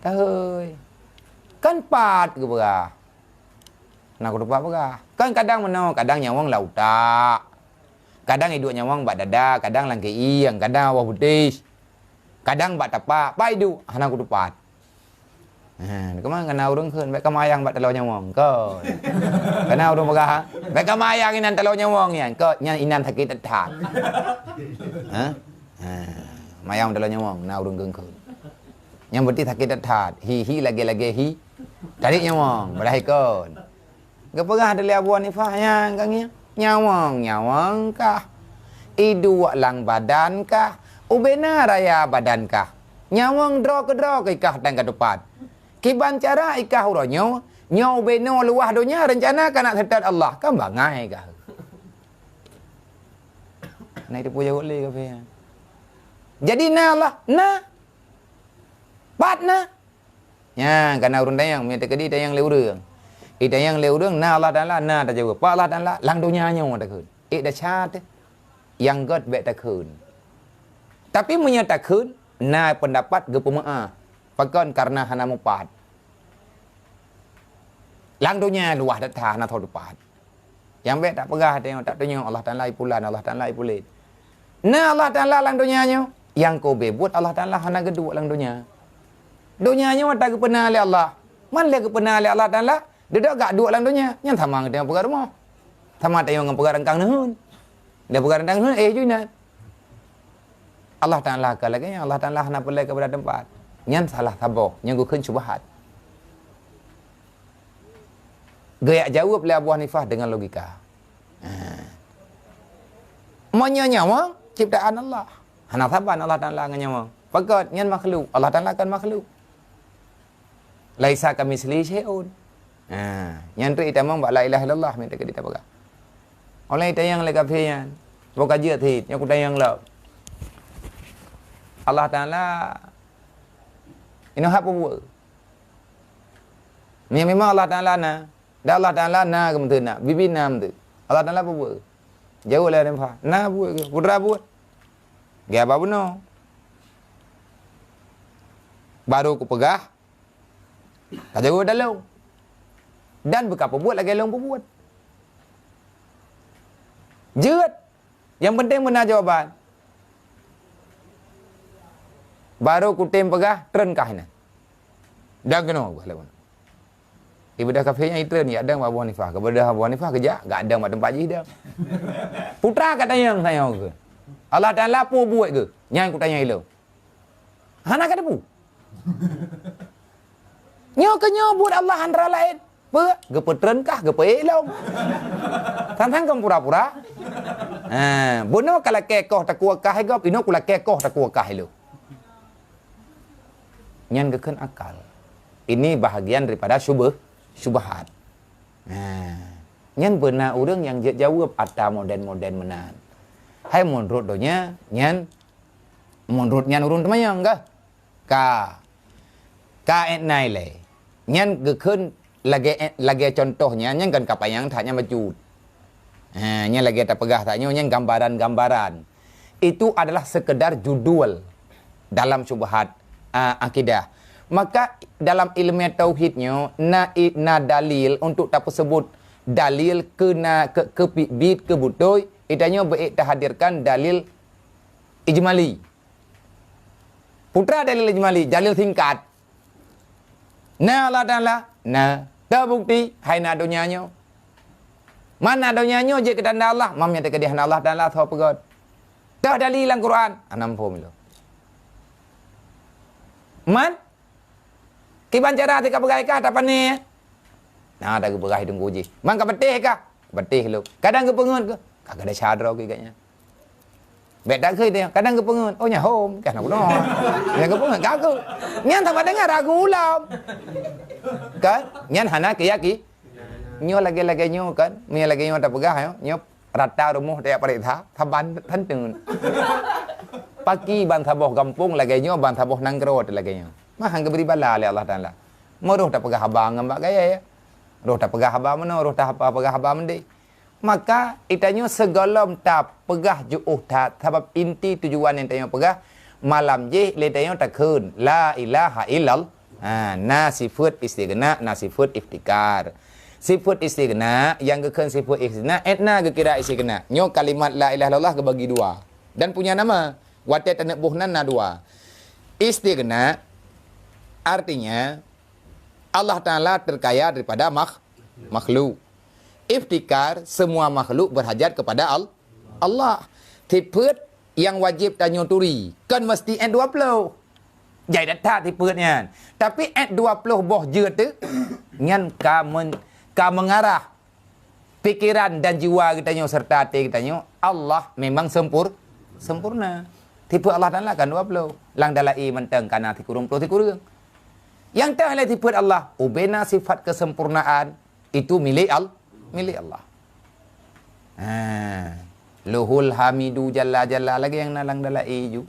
Speaker 1: Tahu. Kan pat ke pegah. Nak lupa pegah. Kan kadang menau, kadang nyawang lauta. Kadang hidup nyawang bak dada, kadang langkai iyang, kadang awak putih. Kadang bak tapak, pak hidup, hana aku dupat. Kemana kena urung khun, baik kemayang bak telur nyawang, ke. Kena urung pegah, baik kemayang inan telur nyawang yan, ke, nyan inan sakit tetat. Mayang telur nyawang, na urung khun. Yang berarti sakit tetat, hi lagi hi. Tarik nyawang, berahi kon. Kepegah dari Abu Hanifah yang kangnya. Nyawang kah? Idu lang badan kah? Ubena raya badan kah? Nyawang draw ke ikah dan ke depan. Kiban cara ikah uronyo, nyaw beno luah dunia rencana kan nak setat Allah. Kan bangai kah? Nah itu punya boleh ke ya? Jadi na Allah, na. Pat na. Ya, karena urun dayang, minta kedi dayang leurang. Ida yang leurang na Allah dan la na tak jawab. Pa Allah dan la lang dunia nyaw tak kun. Ida chat yang god bet tak kun. Tapi menyatakan na pendapat ge pemaah. Pakon karena hana mupat. Lang dunia luah dak tah na thod pat. Yang bet tak pegah tengok tak tanya Allah Taala ipulan Allah Taala ipulit. Na Allah Taala lang dunia nyaw yang ko be buat Allah Taala hana gedu lang dunia. Dunia nyaw tak pernah oleh Allah. Man le pernah oleh Allah Taala. Dia dak gak dua lang dunia. Yang tamang tengok pegar rumah. Tamang tengok ngam pegar rengkang nehun. Dia pegar rengkang nehun junat. Allah Taala lagi Allah Taala hana pelai kepada tempat. Nyan salah taboh, nyan gukeun syubhat. Gaya jawab oleh Abu Hanifah dengan logika. Nyawang ciptaan Allah. Hana taban Allah Taala nyawang. Pakat nyan makhluk, Allah Taala kan makhluk. Laisa kamisli syai'un. Nyan tu itamang ba la ilaha illallah minta ke kita pakai. Oleh tayang le kafian. Boka je thit, nyan ku tayang la. Allah Taala ino hap buat. Memang Allah Taala na. Dah Allah Taala na ke menteu na, bibi na menteu. Allah Taala buat. Jauh lah dempa. Na buat ke, putra buat. Ge apa beno? Baru ku pegah. Tak jauh dalam. Dan bekapa buat lagi long buat. Jeut. Yang penting benar jawaban. Baru kutim pegah tren kahina. Dah kena gua lawan. Ibadah kafirnya itu ni ada Abu Hanifah. Kepada Abu Hanifah kerja, enggak ada mak tempat je dah. Putra kata yang saya ke. Allah Taala apa buat ke? Yang aku tanya elok. Hana ka depu. Nyo ke nyo buat Allah antara lain. Pe, gepetren kah gepe long. Tang kam pura-pura. Bono kala kekoh takua kah gop, ino kula kekoh takua kah lu. Nyan geken akal. Ini bahagian daripada syubhat. Nyan benar urang yang jawab ada modern menan. Hai menurut donya nyan menurut nyan urun temayang enggak? Ka nai le. Nyan geken lagi contohnya nyan kan kapayang taknya majud. Nyan lagi tak pegah taknya nyan gambaran-gambaran. Itu adalah sekedar judul dalam syubhat akidah. Maka dalam ilmu tauhidnya na dalil untuk tak sebut dalil ke bid ke butoi itanya beriktahadirkan dalil ijmali. Putra dalil ijmali, dalil singkat. Na Allah Ta'ala, na terbukti hai na dunianya. Mana dunianya je ke tanda Allah, mamnya te kedihan Allah Ta'ala tho pegot. Dah dalil dalam Quran, anam pho milo. Man kiban cara tika pegai kah tak pane. Nah ada ke pegai tunggu je. Man ka betih kah? Betih lu. Kadang ke pengun ke? Kagak ada syadra ke katnya. Bet tak ke dia. Kadang ke pengun. Oh nya home kan aku no. Yang ke pengun kagak. Nyan tak dengar ragu ulam. Kan? Nyan hana ke yaki. Nyo lagi nyo kan. Mia lagi nyo tak pegai nyo rata rumuh dia parit tha thaban than tun. Pagi ban thaboh kampung lagi nyo ban thaboh nangkrot lagi nyo. Mahang ke beri bala oleh Allah Ta'ala. Meruh tak pegah haba ngambak gaya ya. Roh tak pegah haba mana, roh tak apa pegah haba mendek. Maka itanya segalam tak pegah ju'uh tak. Sebab inti tujuan yang tanya pegah. Malam je letanya tak kun. La ilaha illal. Na sifat istighna, na sifat iftikar. Sifat istighna, yang kekun sifat istighna. Etna ke kira istighna. Nyo kalimat la ilaha illallah kebagi dua. Dan punya nama. Watet tanak buhnan na dua. Istighna artinya Allah Ta'ala terkaya daripada makhluk. Iftikar, semua makhluk berhajat kepada Allah. Tipet yang wajib tanya turi. Kan mesti at 20. Jadi datang tipetnya. Tapi at 20 boh je tu. Ngan ka mengarah pikiran dan jiwa kitanya serta hati kitanya. Allah memang sempurna. Tipe Allah Ta'ala kan 20. Lang dalai menteng kana tikurung pro tikurung. Yang tak oleh tipe Allah, ubena sifat kesempurnaan itu milik Allah. Luhul hamidu jalla lagi yang nalang dalai ju.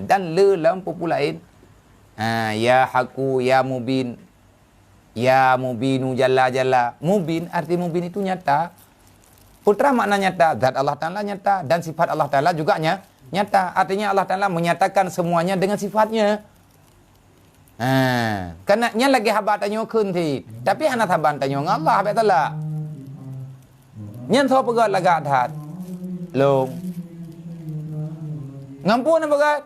Speaker 1: Dan le lampu pulain. Ya haku ya mubin. Ya mubinu jalla. Mubin arti mubin itu nyata. Putra makna nyata, zat Allah Ta'ala nyata dan sifat Allah Ta'ala juga nyata. Artinya Allah Ta'ala menyatakan semuanya dengan sifatnya. Karena nya lagi haba tanya kun ti. Tapi hana thaban tanya Allah habis tala. Nyan tho pegat laga that. Long. Ngampun pegat.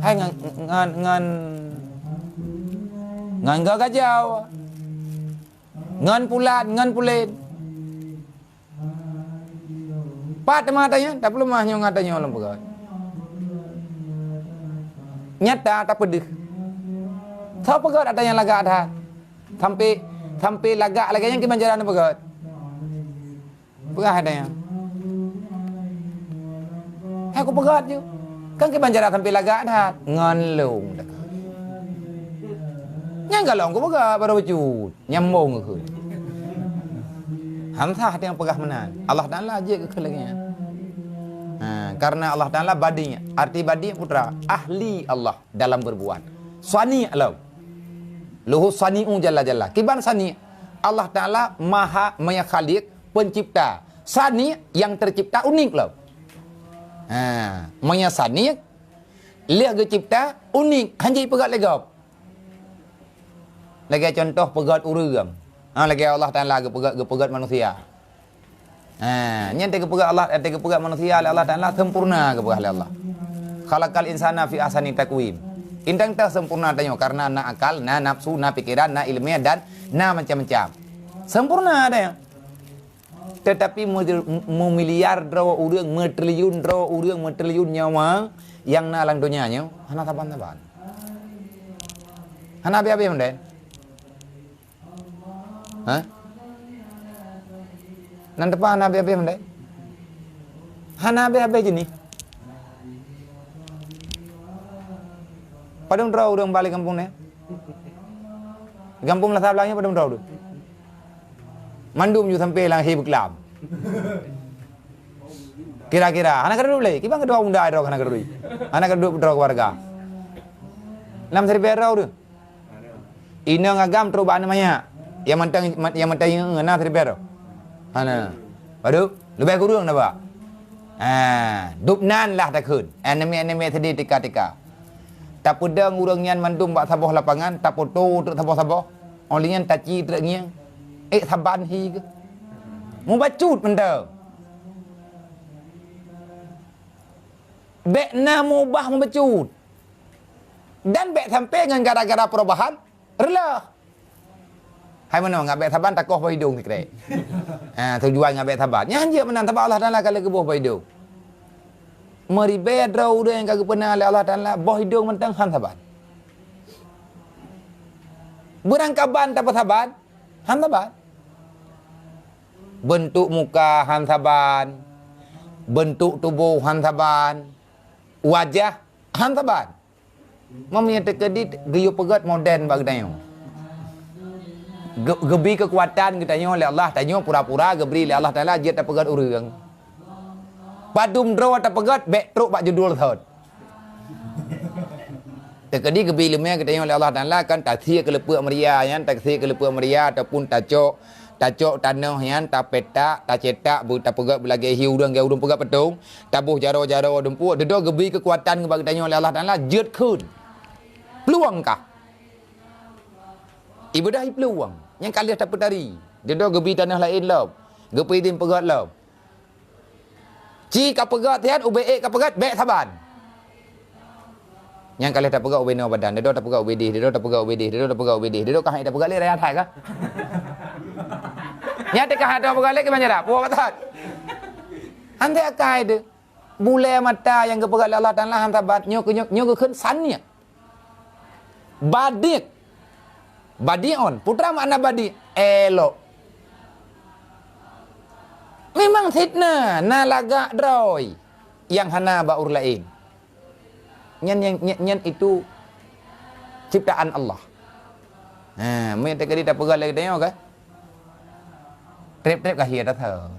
Speaker 1: Hai ngan gagajau. Ngan pulen. Pat matanya, tak perlu mahnya ngatanya orang pegat. Nyata tak pedih. Tahu pegat ada yang lagak dah. Sampai lagak lagi yang kimanjaran pegat. Pegah ada yang. Aku pegat je. Kan kimanjaran sampai lagak dah. Nganlung dah. Yang galong aku pegat baru wujud. Nyambung ke. Hamzah yang pegah menan. Allah Ta'ala aja ke lagi. Karena Allah Ta'ala badinya. Arti badi putra. Ahli Allah dalam berbuat. Sani alam. Luhu sani'u jalla. Kiban sani. Allah Ta'ala maha khaliq, pencipta. Sani yang tercipta unik lah. Maya sani. Lihat ke cipta unik. Hanjai pegat legap. Lagi contoh pegat urang. Lagi Allah Ta'ala ke pegat manusia. Nyen tega pegat Allah, tega pegat manusia Allah Ta'ala sempurna ke pegat Allah. Khalaqal insana fi ahsani taqwim. Intang tak sempurna tanya karena na akal, na nafsu, na pikiran, na ilmiah dan na macam-macam. Sempurna ada yang. Tetapi memiliar draw urang, triliun draw urang, triliun nyawa yang nalang dunianya, hana taban-taban. Hana be-be menden. Hah? Nan depan hana be-be menden. Hana be-be jenis. Padang draw urang balik kampung ni. Kampung lah sablangnya padang draw tu. Mandum ju sampai lang hibuk lam. Kira-kira anak kedua lagi, kibang kedua unda ada anak kedua. Anak kedua draw warga. 6 ribu draw tu. Ina ngagam terubah namanya. Yang mentang ngena 6 ribu draw. Ana. Baru lebih kurang dah, Pak. Dupnan lah tak kun. Anime tadi tika-tika. Tak pedang urang nyan mandum bak sabah lapangan, tak foto untuk sabah-sabah. Only nyan taci trek ngiang. Saban hi ke. Mu bacut benda. Bek na mubah mu bacut. Dan bek sampai dengan gara-gara perubahan, rela. Hai mana ngabek saban takoh ba hidung sikre. Tujuan ngabek saban. Nyan je menang tabak Allah Taala kalau ke buah ba hidung. Meribet draw yang kagak pernah oleh Allah Taala buah hidung mentang han saban. Berangkaban tak saban, han saban. Bentuk muka han saban, bentuk tubuh han saban, wajah han saban. Mamanya terkedit geyo pegat moden bagdayo. Gebi kekuatan kita tanya oleh Allah, tanya pura-pura gebri oleh Allah Taala je tak pegat urang. Padum draw tak pegat bek truk bak judul thot. Terkedi gebi lemah kita tanya oleh Allah Taala kan tak sia ke lepuk meria yan, tak sia ke lepuk meria ataupun tacok tanah yan, tak petak, tak cetak, tak pegat belagi hiu urang pegat petung, tabuh jaro-jaro dempuk, dedo gebi kekuatan ke bagi tanya oleh Allah Taala jeut kun. Peluangkah? Ibadah peluang. Yang kalian tak petari. Dedo gebi tanah lain lom. Gepi tim pegat lom. Ci ka pegat tian UBE ka pegat bek saban. Yang kalian tak pegat UBE no badan, dedo tak pegat UBD, dedo tak pegat UBD, dedo tak pegat UBD, dedo ka hai tak pegat le raya thai ka. Nya te ka ha do pegat le ke mana dak? Puak batat. Ante akai de. Bule mata yang ke pegat Allah Taala han saban nyo ke khun san nya. Badion, putra makna badi elok. Memang fitnah, nalaga droy yang hana baur lain. Nyan itu ciptaan Allah. Mungkin tadi tak pegang lagi tengok kan? Trip kahir dah tahu.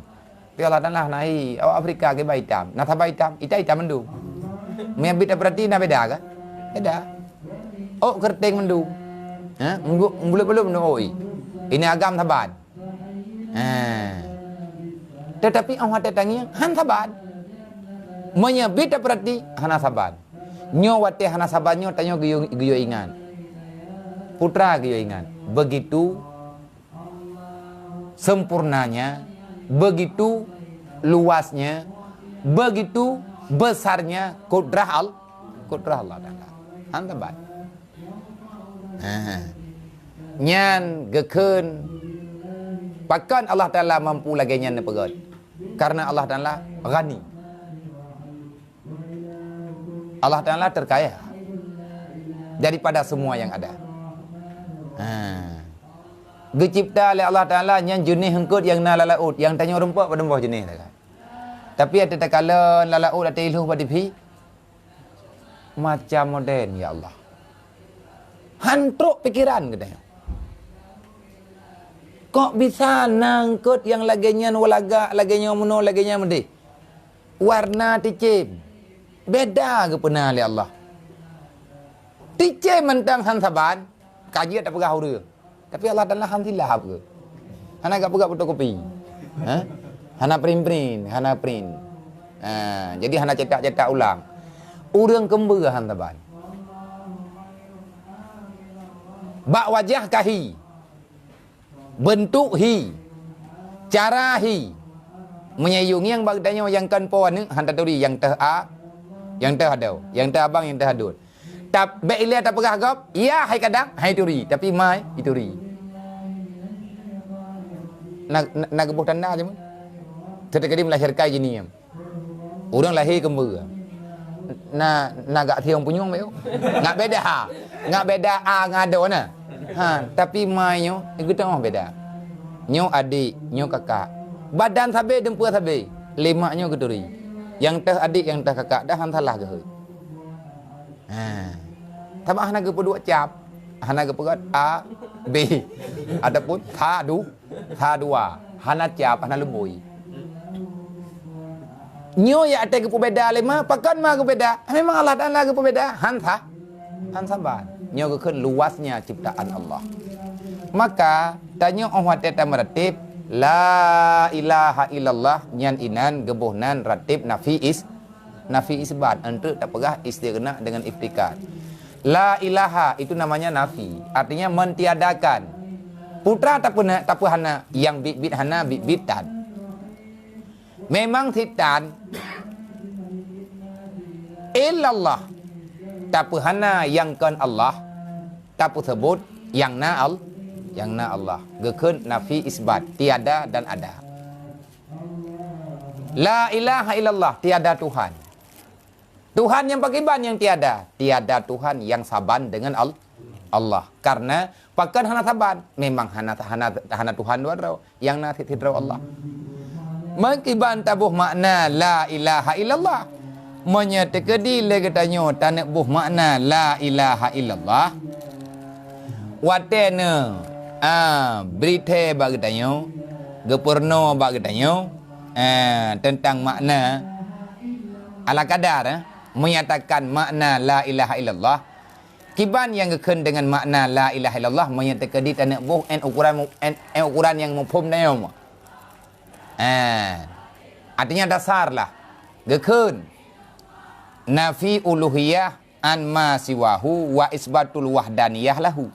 Speaker 1: Tapi Allah Taala nahi, awak Afrika ke baitam, nak baitam, ita mendu. Mungkin bita berarti nak beda kan? Beda. Oh kerteng mendu. Belum oi. Ini agam saban. Tetapi orang tetangnya han saban. Menyebut berarti hana saban. Nyo wate hana sabannya tanya giyo ingan. Putra giyo ingan. Begitu sempurnanya, begitu luasnya, begitu besarnya kudrah Allah Taala. Han saban. Nyan gekun pakan Allah Taala mampu lagi nyan pegat karena Allah Taala ghani. Allah Taala terkaya daripada semua yang ada. Dicipta oleh Allah Taala nyan jenis hengkut yang na lalaut yang tanya rumput pada bawah jenis tak. Tapi ada tak kala lalaut ada iluh pada pi macam modern ya Allah. Hantruk pikiran katanya. Kok bisa nangkut yang laginya walaga, laginya muno, laginya mendih. Warna ticim. Beda ke pernah oleh Allah. Ticim mentang han saban, kaji tak pegah urang. Tapi Allah Taala han silap ke. Hana gak pegah fotokopi. Hana print. Jadi hana cetak ulang. Urang kember han saban. Bak wajah kahi, bentuk hi, cara hi, menyayung yang bagdanya yang kan puan ni hantar turi yang teh a, yang teh ada, yang teh abang, yang teh adut. Tap beile tak pegah gap, ya hai kadang hai turi, tapi mai ituri. Nak kebuh tanda je mun. Ketika dia melahirkan jenis. Orang lahir kembar. Nagak tiang punyung meu. Ngak beda ha. Ngak beda ngado na. Tapi mainyo kita mah beda. Nyo adik, nyo kakak. Badan sabe dempua sabe. Lemaknya keduri. Yang teh adik, yang teh kakak dah hantalah ke heu. Tambah hana ke dua cap. Hana ke pegat A, B. Adapun tha dua. Hana cap, hana lembui. Nyo ya ate ke beda lema, pakan mah ke beda. Memang Allah dan lagi beda. Han sabar. Nyo ke luasnya ciptaan Allah. Maka tanya orang teta meratib la ilaha illallah nyan inan gebuhnan ratib nafi isbat untuk tak pegah istighna dengan iftikar. La ilaha itu namanya nafi, artinya mentiadakan. Putra tak hana yang bit hana bit tan. Memang titan illallah tak hana yang kan Allah tak sebut yang na Allah gekun nafi isbat tiada dan ada. La ilaha illallah tiada Tuhan. Tuhan yang pakiban yang tiada Tuhan yang saban dengan Allah. Karena pakan hana saban memang hana Tuhan dua yang na tidrau Allah. Makiban tabuh makna la ilaha illallah. Menyetekedi lagi tanya tanak buh makna la ilaha illallah. Watena berita bagi tanya, gepurno bagi tanya tentang makna ala kadar menyatakan makna la ilaha illallah. Kiban yang gekun dengan makna la ilaha illallah menyetekedi tanak buh ukuran yang mufhum tanya. Artinya dasar lah gekun nafi uluhiyah an ma siwahu wa isbatul wahdaniyah lahu.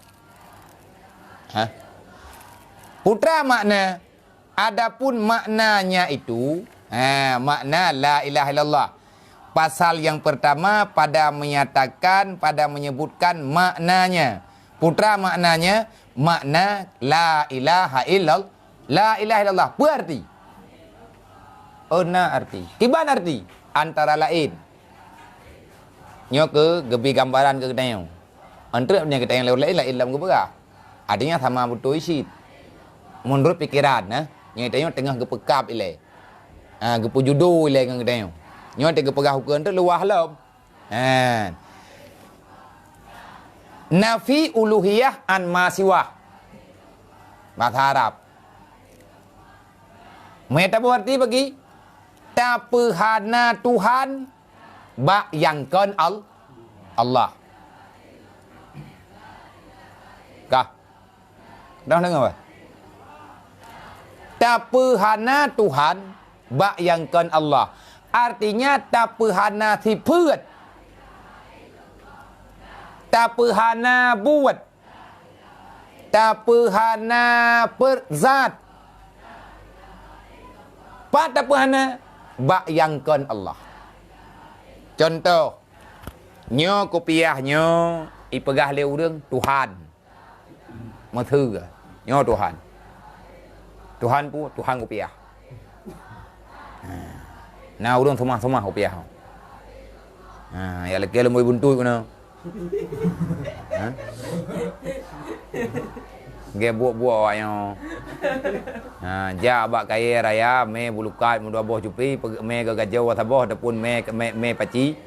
Speaker 1: Putra makna adapun maknanya itu makna la ilaha illallah. Pasal yang pertama pada menyebutkan maknanya. Putra maknanya makna la ilaha illallah. La ilaha illallah berarti arti. Kiban arti antara lain. Nyo ke gebi gambaran ke ketayang. Antara punya ketayang lain lah ilam ke berah. Artinya sama betul isi. Menurut pikiran nyo ketayang tengah ke pekap ilai. Ke pujudu ilai ke ketayang. Nyo tengah pegah hukum tu luah lam. Nafi uluhiyah an masiwah. Bahasa Arab. Meta berarti bagi tak hana Tuhan yang kan Allah. Kah? Dah dengar apa? Tak hana Tuhan yang kan Allah. Artinya tak hana sifat. Tak hana buat. Tak hana perzat. Pada hana yang kan Allah. Contoh, nyo kopiah ipegah le urang Tuhan. Mathư nyo Tuhan. Tuhan pu Tuhan kopiah. Nah urang semua kopiah. Ya lagi lemoi buntu kuna. Ge buat yang ja bak kaya raya me bulukat mudua boh jupi me gagajau saboh ataupun me paci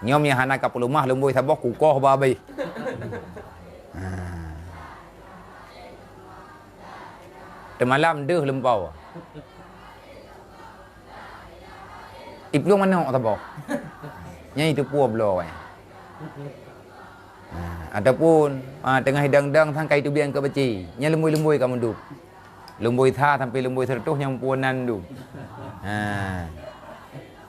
Speaker 1: nyom yang hana kapulumah lembui saboh kukoh babai. Temalam deh lempau. Iplung mana saboh. Nya itu puah blow. Ataupun tengah hidang-dang sangkai tu biang ke beci. Nya lembui-lembui kamu duk. Lembui tha sampai lembui sertuh yang puanan duk.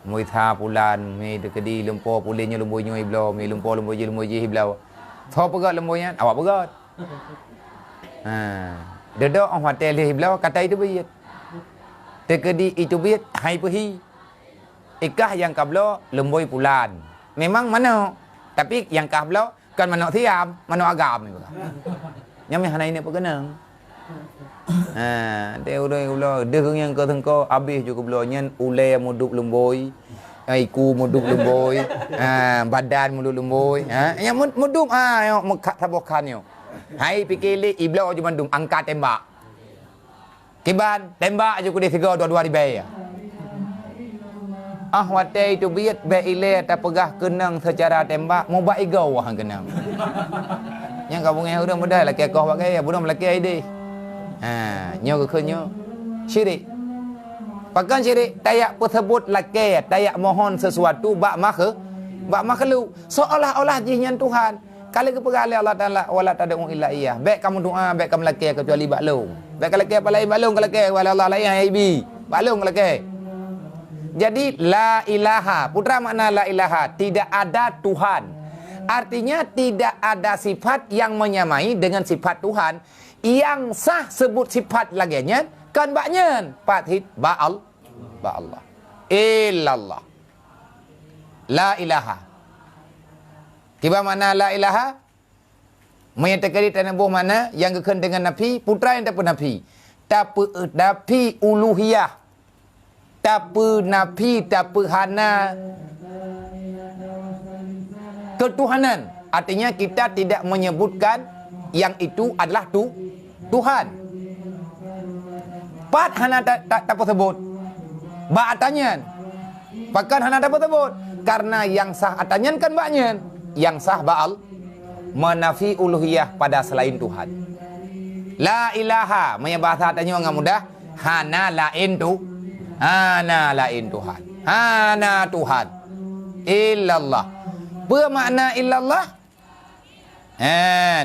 Speaker 1: Lembui tha pulan me dekedi lempo pulinnya lembui nyoi blau, me lempo lembui je blau. Tho pegat lembuinya, awak pegat. Dedok orang hotel dia blau kata itu biat. Tekedi itu biat hai pergi. Ikah yang kablo lembui pulan. Memang mana? Tapi yang kablo kan manok thiam, manok agam ni. Yang hana ini pegenang. Dia ulah dia yang ke tengko habis juga belah nyen ule muduk lemboi. Iku muduk lemboi. Badan muduk lemboi. Yang muduk yang mekat tabokan yo. Hai fikir li iblau je mandum angkat tembak. Kiban tembak je ku dia tiga dua-dua ribai. Watai itu biat be ile ta pegah kenang secara tembak mau ba igau hang kenang. Yang kau bungai udah mudah laki kau pakai ya budak laki ide. Nyo ke nyo syirik. Pakan syirik tayak tersebut laki tayak mohon sesuatu bak makhluk seolah-olah jinya Tuhan. Kali keperali Allah Taala wala tad'u illa iyyah. Baik kamu doa, baik kamu laki kecuali baklung. Baik laki apa lain baklung kalau laki wala Allah lain aibi. Baklung laki. Jadi la ilaha, putra makna la ilaha, tidak ada Tuhan. Artinya tidak ada sifat yang menyamai dengan sifat Tuhan. Yang sah sebut sifat laginya kan baknya pathit Allah. Illallah. La ilaha. Tiba mana la ilaha? Menyatakan tanah buah mana yang kekend dengan Nabi, putra yang tak pernah Nabi. Tapi Nabi uluhiyah. Tapi Nabi tak hana ketuhanan. Artinya kita tidak menyebutkan yang itu adalah Tuhan. Pat hana tak sebut. Ba atanyan. Bahkan hana tak sebut. Karena yang sah atanyan kan baknya. Yang sah ba'al menafi uluhiyah pada selain Tuhan. La ilaha bahasa tanya orang mudah hana lain Tuhan. Hana Tuhan. Illallah. Bermakna illallah.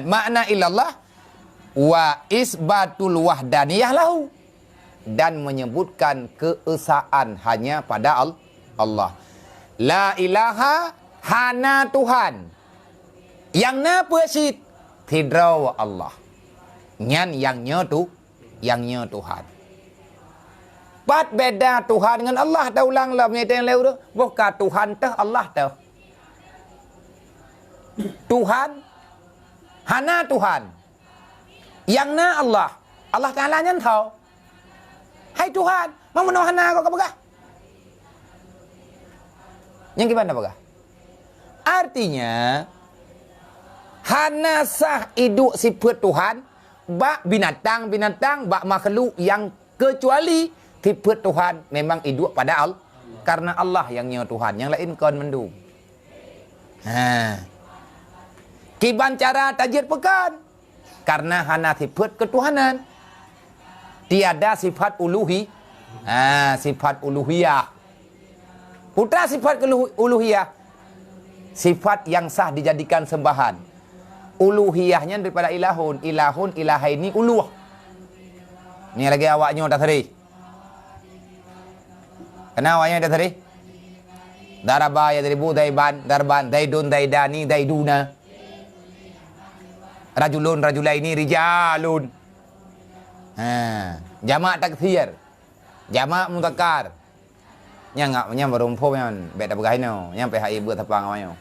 Speaker 1: Makna illallah wa isbatul wahdaniyah lahu, dan menyebutkan keesaan hanya pada Allah. La ilaha hana Tuhan. Yang na persit tidraw Allah. Nyan yang nya Tuhan. Pat beda Tuhan dengan Allah dah ulang lah punya yang lewat tu. Bukan Tuhan teh Allah teh. Tuhan hana Tuhan. Yang na Allah. Allah Taala nyan tahu. Hai Tuhan, mau menawa hana kau kapagah? Yang gimana bagah? Artinya hana sah iduk sifat Tuhan bak binatang bak makhluk yang kecuali sifat Tuhan memang iduk pada Allah, karena Allah yang nya Tuhan, yang lain kon mendung. Kiban cara tajir pekan karena hana sifat ketuhanan, tiada sifat sifat uluhiyah. Putra sifat uluhiyah, sifat yang sah dijadikan sembahan. Uluhiyahnya daripada ilahun, ilahaini uluh. Ni lagi awaknya dah tadi. Kenapa awaknya dah tadi? Daraba ya dari budaiban, darban, daidun, daidani, daiduna. Rajulun, rajulaini, rijalun. Jamak takthir. Jamak mutakar. Yang berumpuh yang beda begahin no, yang PHI buat tapang awaknya.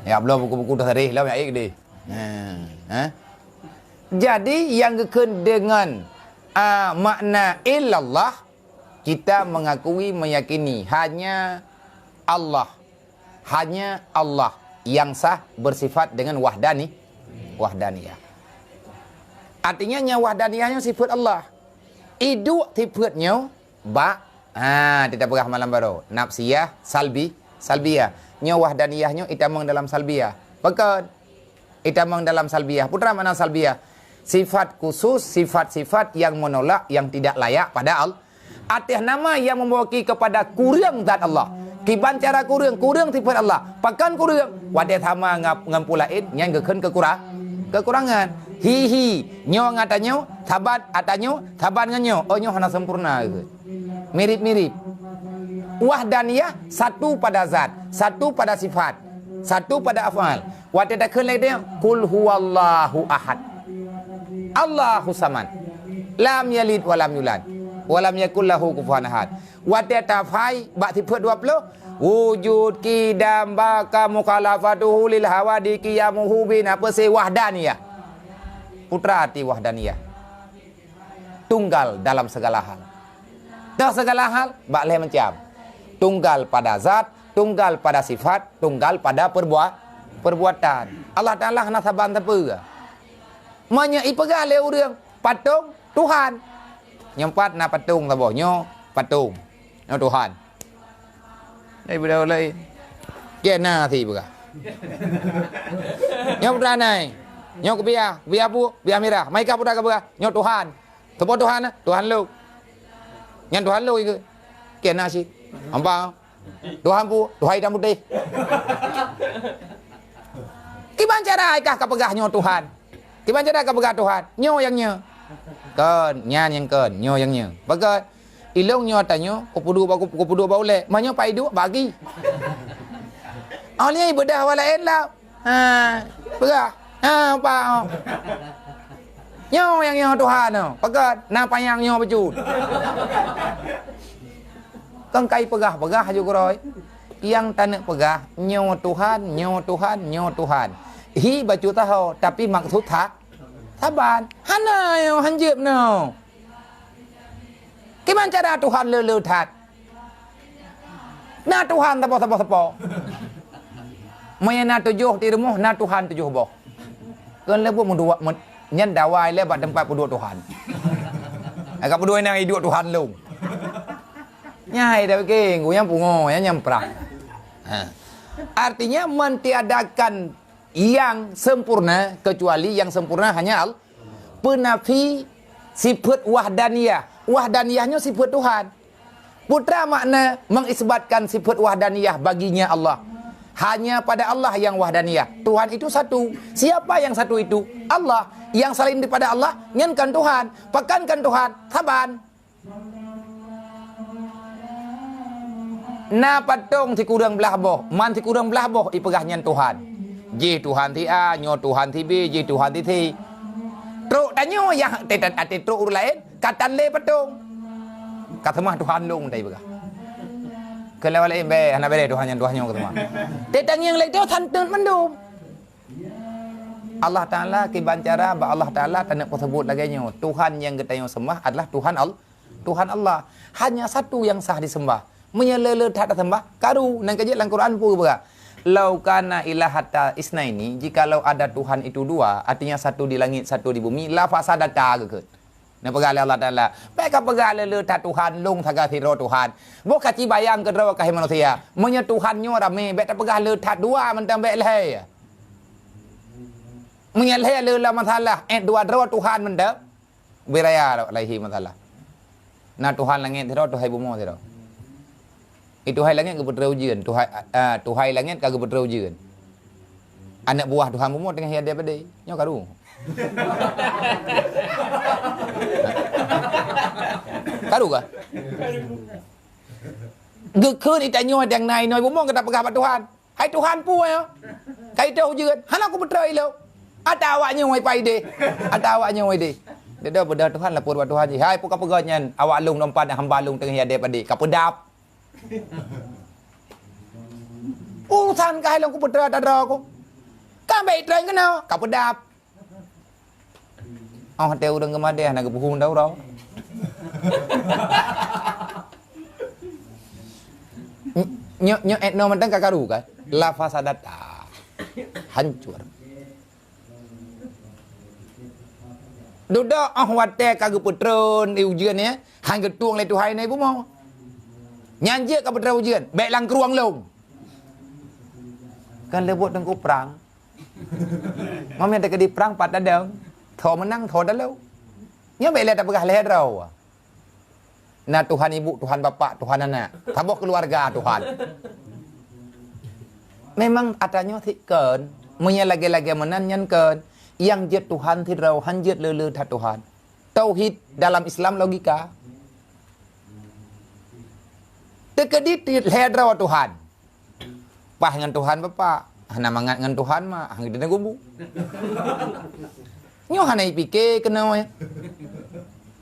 Speaker 1: Ya belum buku-buku dah tadi, lah yang di. Jadi yang kekend dengan makna illallah, kita mengakui, meyakini hanya Allah yang sah bersifat dengan wahdaniyah. Artinya nya wahdaniyahnya sifat Allah. Idu sifatnya tidak pernah malam baru. Nafsiyah, salbiyah. Nya wahdaniyahnya itamang dalam salbiyah. Bahkan itamang dalam salbiyah. Putra mana salbiyah? Sifat khusus, sifat-sifat yang menolak, yang tidak layak pada Allah. Atas nama yang membawa kepada kurang zat Allah. Kiban cara kurang sifat Allah. Pakan kurang. Wadah sama ngampulain yang geken kekurangan. Hihi, nyo ngatanyo, sabat atanyo, sabat nganyo. Oh nyo hana sempurna. Mirip-mirip. Wahdaniyah satu pada zat, satu pada sifat, satu pada afal. Wadah tak kelai dia, kul huwallahu ahad. Allahu samad. Lam yalid walam yulad. Walam yakul lahu kufuwan ahad. Wadah tafai bak sifat 20. Wujud kidam baka mukhalafatuhu lil hawadi qiyamuhu bin apa se wahdaniyah. putra arti wahdaniyah. Tunggal dalam segala hal. Dalam segala hal, bakleh macam. Tunggal pada zat, tunggal pada sifat, tunggal pada perbuatan. Allah Ta'ala nak saban apa? Menyai pegah le urang patung Tuhan. Nyempat na patung tabo nyo patung. Nyo Tuhan. Đây bây giờ lại kia na thì bữa. Nyo putra này, nyo ke bia pu, bia merah. Mai ka putra ka bữa. Nyo Tuhan. Tabo Tuhan, Tuhan lu. Nyan Tuhan lu itu. Kia na sih. Apa? Tuhan pu, Tuhan hitam putih. Gimana cara kah kapegah nyo Tuhan? Gimana cara kapegah Tuhan? Nyo yang nyo. Ken, nyan yang ken, nyo yang nyo. Bagai ilong nyo tanyo, kupudu bau le, manyo pai du bagi. Awalnya ibadah walain lah. Pegah. Apa? Nyo yang nyo Tuhan no. Bagai napa yang nyo bejut. Kang kai pegah juga roy. Yang tanah pegah nyo Tuhan, nyo Tuhan, nyo Tuhan. Hi baju tahu tapi maksud tak saban. Hana yo hanjib no. Gimana cara Tuhan lelu tat? Na Tuhan tapo. Maya na tujuh di rumah na Tuhan tujuh boh. Kan lebu mendua nyen dawai le bad tempat pedua Tuhan. Agak pedua nang hidup Tuhan lu. Nyai dah ke, yang pungo, yang nyemprang. Artinya mentiadakan yang sempurna kecuali yang sempurna hanya penafi sifat wahdaniyah. Wahdaniyahnya sifat Tuhan. Putra makna mengisbatkan sifat wahdaniyah baginya Allah. Hanya pada Allah yang wahdaniyah. Tuhan itu satu. Siapa yang satu itu? Allah. Yang selain daripada Allah, nyankan Tuhan. Pakankan Tuhan. Saban. Na patung si kurang belah boh. Man si kurang belah boh. Ipegah nyan Tuhan. J Tuhan ti A. Nyo Tuhan ti B. J Tuhan ti T. Truk tanyo yang tetan ati truk lain. Katan le patung. Kata mah Tuhan long tay pegah. Kalau lain be, anak bere Tuhan yang Tuhan yang ketemu. Tetang yang lain tu santun mendum. Allah Taala kibancara ba Allah Taala tanah tersebut lagi nyo. Tuhan yang kita yang sembah adalah Tuhan Allah. Hanya satu yang sah disembah. Menyelele tak sembah karu nang kaji dalam Quran pun berah. Lau kana ilahata isnaini, jikalau ada Tuhan itu dua, artinya satu di langit, satu di bumi, la fasadata gekut. Nah pegale Allah Taala. Mereka pegale le tak Tuhan lung thaga thiro Tuhan. Bo kaci bayang ke rawa kahi manusia. Menye Tuhan nyo rame, bet pegale tak dua mentam bet leh. Menye leh le la masalah, dua rawa Tuhan mendam. Beraya laihi masalah. Nah Tuhan langit thiro Tuhan bumi thiro. Itu hai langit ke putra ujian, Tuhai langit ke putra ujian. Anak buah Tuhan bumi tengah hiad daripada nyo karu. Karu kah? Gekun itanyo yang naik noi bumi kata pegah Tuhan. Hai Tuhan pu ya. Kai tahu ujian. Hana aku putra ilo. Ada awaknya wai pai de. Ada awaknya wai de. Dia dah Tuhan lapor buat Tuhan. Hai pukak pegahnya awak lung nompat hamba lung tengah hiad daripada kapedap. Urusan kahai lang ko putra tadra ko. Kamay tren kena kapedap. Hati urang gemade nak buhung dah urau. Nyo etno mentang kakaru kan. La fasadata. Hancur. Duda wate kagak putron di ujian ya. Hang getuang le Tuhan ni bumo. Nyanjik ke putra ujian, baik lang keruang long. Kan lebut tengku perang. Mami ada kedi perang pat dadang. Thor menang, thor dalau. Nya baik le tak pegah leher rau. Nah Tuhan ibu, Tuhan bapak, Tuhan anak. Taboh keluarga Tuhan. Memang adanya thiken, munya lagi-lagi menanyankan yang jet Tuhan thirau, hanjet lele tak Tuhan. Tauhid dalam Islam logika. Tekedi hedra Tuhan. Pah dengan Tuhan bapak, hana mangat dengan Tuhan mah, hang dina gumbu. Nyo hana ipike kena ya.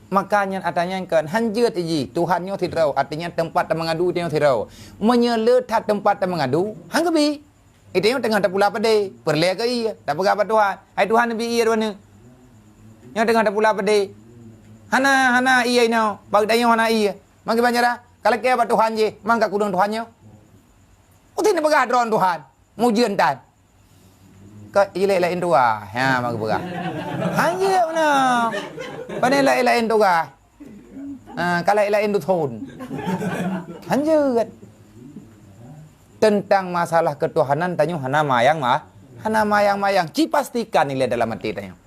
Speaker 1: Makanya adanya kan hanjeut iji, Tuhan nyo tidrau, artinya tempat mengadu dia tidrau. Menyele tak tempat mengadu, hang gebi. Itu yang tengah tak pula pade, perle ke iya, tak pegah Tuhan. Hai Tuhan nabi iya mana? Yang tengah ada pula pedih. Hana iya ino, bag dayo hana iya. Mangki banjara, kalau ke ba Tuhan je, mangka kudung Tuhannya. Utin begah dron Tuhan, mujian tan. Ka ile indua, ha mangki begah. Hanje na. Panela ile indua. Kalau ile indu thon. Hanje tentang masalah ketuhanan tanyo hana mayang. Ci pastikan nilai dalam hati tanyo.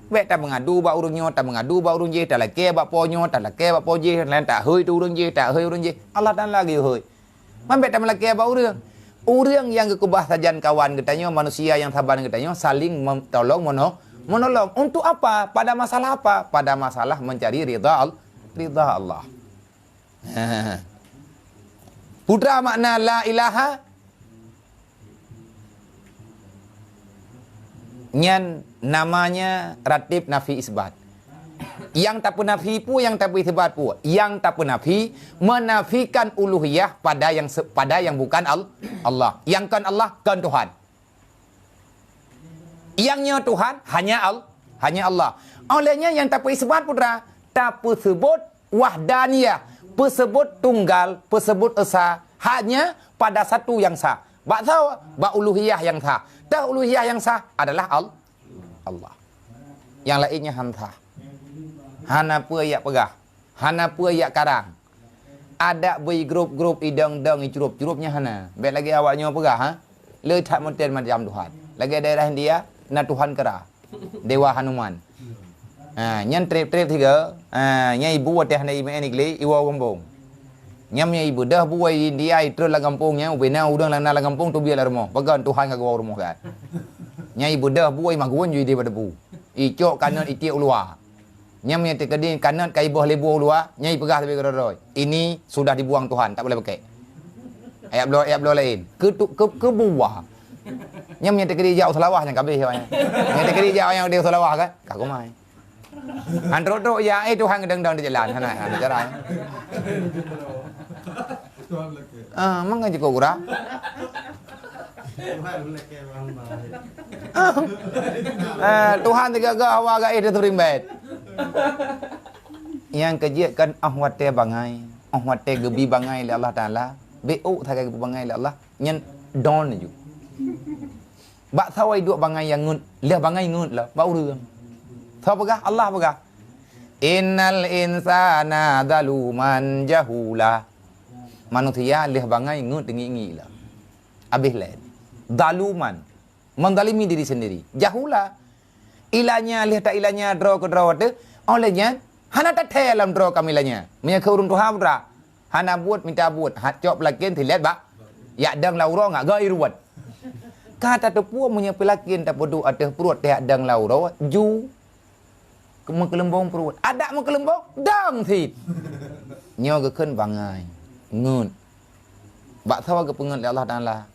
Speaker 1: Wek tak mengadu ba urung nyo, tak mengadu ba urung je, tak lake ba po nyo, tak lake ba po je, lain tak hơi tu urung je, tak hơi urung je. Allah dan lagi hơi. Mambek tak melake ba urung. Urung yang kekubah sajan kawan katanya, manusia yang sabar katanya saling tolong menolong. Untuk apa? Pada masalah apa? Pada masalah mencari ridha Allah. Putra makna la ilaha nyan namanya ratib nafi isbat. Yang tak penafi pu, yang tak isbat pu. Yang tak penafi menafikan uluhiyah pada yang bukan Allah. Yang kan Allah kan Tuhan. Yangnya Tuhan hanya Allah. Olehnya yang tak isbat putra, tak sebut wahdaniyah, persebut tunggal, persebut esa, hanya pada satu yang sah. Bak tahu, bak uluhiyah yang sah. Tak uluhiyah yang sah adalah Allah. Yang lainnya hantah. Hana pua yak pegah. Hana pua yak karang. Ada beri grup idang-dang curup-curupnya hana. Baik lagi awaknya pegah ha. Le tak monten macam Tuhan. Lagi daerah India na Tuhan kera. Dewa Hanuman. Nyan trip tiga. Nyai ibu wateh na ime enikli iwa kampung. Nyamnya ibu dah buai India itu lah kampungnya. Ubena udang lah na kampung tu biar rumah. Bagan Tuhan ka gua rumah kan. Nyai ibu dah buai maguan jadi pada bu. Icok kanan iti ulua. Nyamnya tekadin kanan kai boh lebu ulua. Nyai pegah tapi keroi. Ini sudah dibuang Tuhan, tak boleh pakai. Ayat belah lain. Ke buah. Nyamnya tekadin jauh selawah yang kabeh awaknya. Nyai tekadin jauh yang dia selawah kan. Kak kumai. Andro ya Tuhan gedang-dang di jalan hana cara. Mang cukup kurang. Tuhan tiga awak agak itu terimbet. Yang kejikan ahwate bangai, ahwate gebi bangai le Allah Taala, beu thagai gebi bangai le Allah, nyen don ju. Bak thawai duk bangai yang ngut, le bangai ngut lah, bau reung. Thaw pegah Allah pegah. Innal insana zaluman jahula. Manusia le bangai ngut dengi lah. Habis lain. Zaluman, mendalimi diri sendiri. Jahula. Ilanya lihat tak ilanya draw ke draw tu. Olehnya hana tak dalam draw kami ilanya. Punya keurun Tuhan bra. Hana buat minta buat. Hat cop lakin terlihat ba. Ya dang lauro ngak gai ruat. Kata tu puak punya pelakin tak bodoh ada perut tak dang lauro ju. Kelembong perut. Ada kelembong dang thit. Nyo ke keun bangai. Ngut. Bak tahu ke pengen Allah Taala.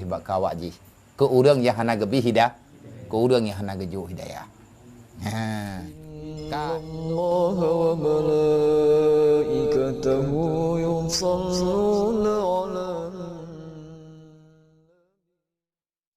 Speaker 1: Bak kawak ji. Ke urang yang hana gebi hidayah. Ke urang yang hana geju hidayah.
Speaker 3: Allah wa malaikatahu yusalluna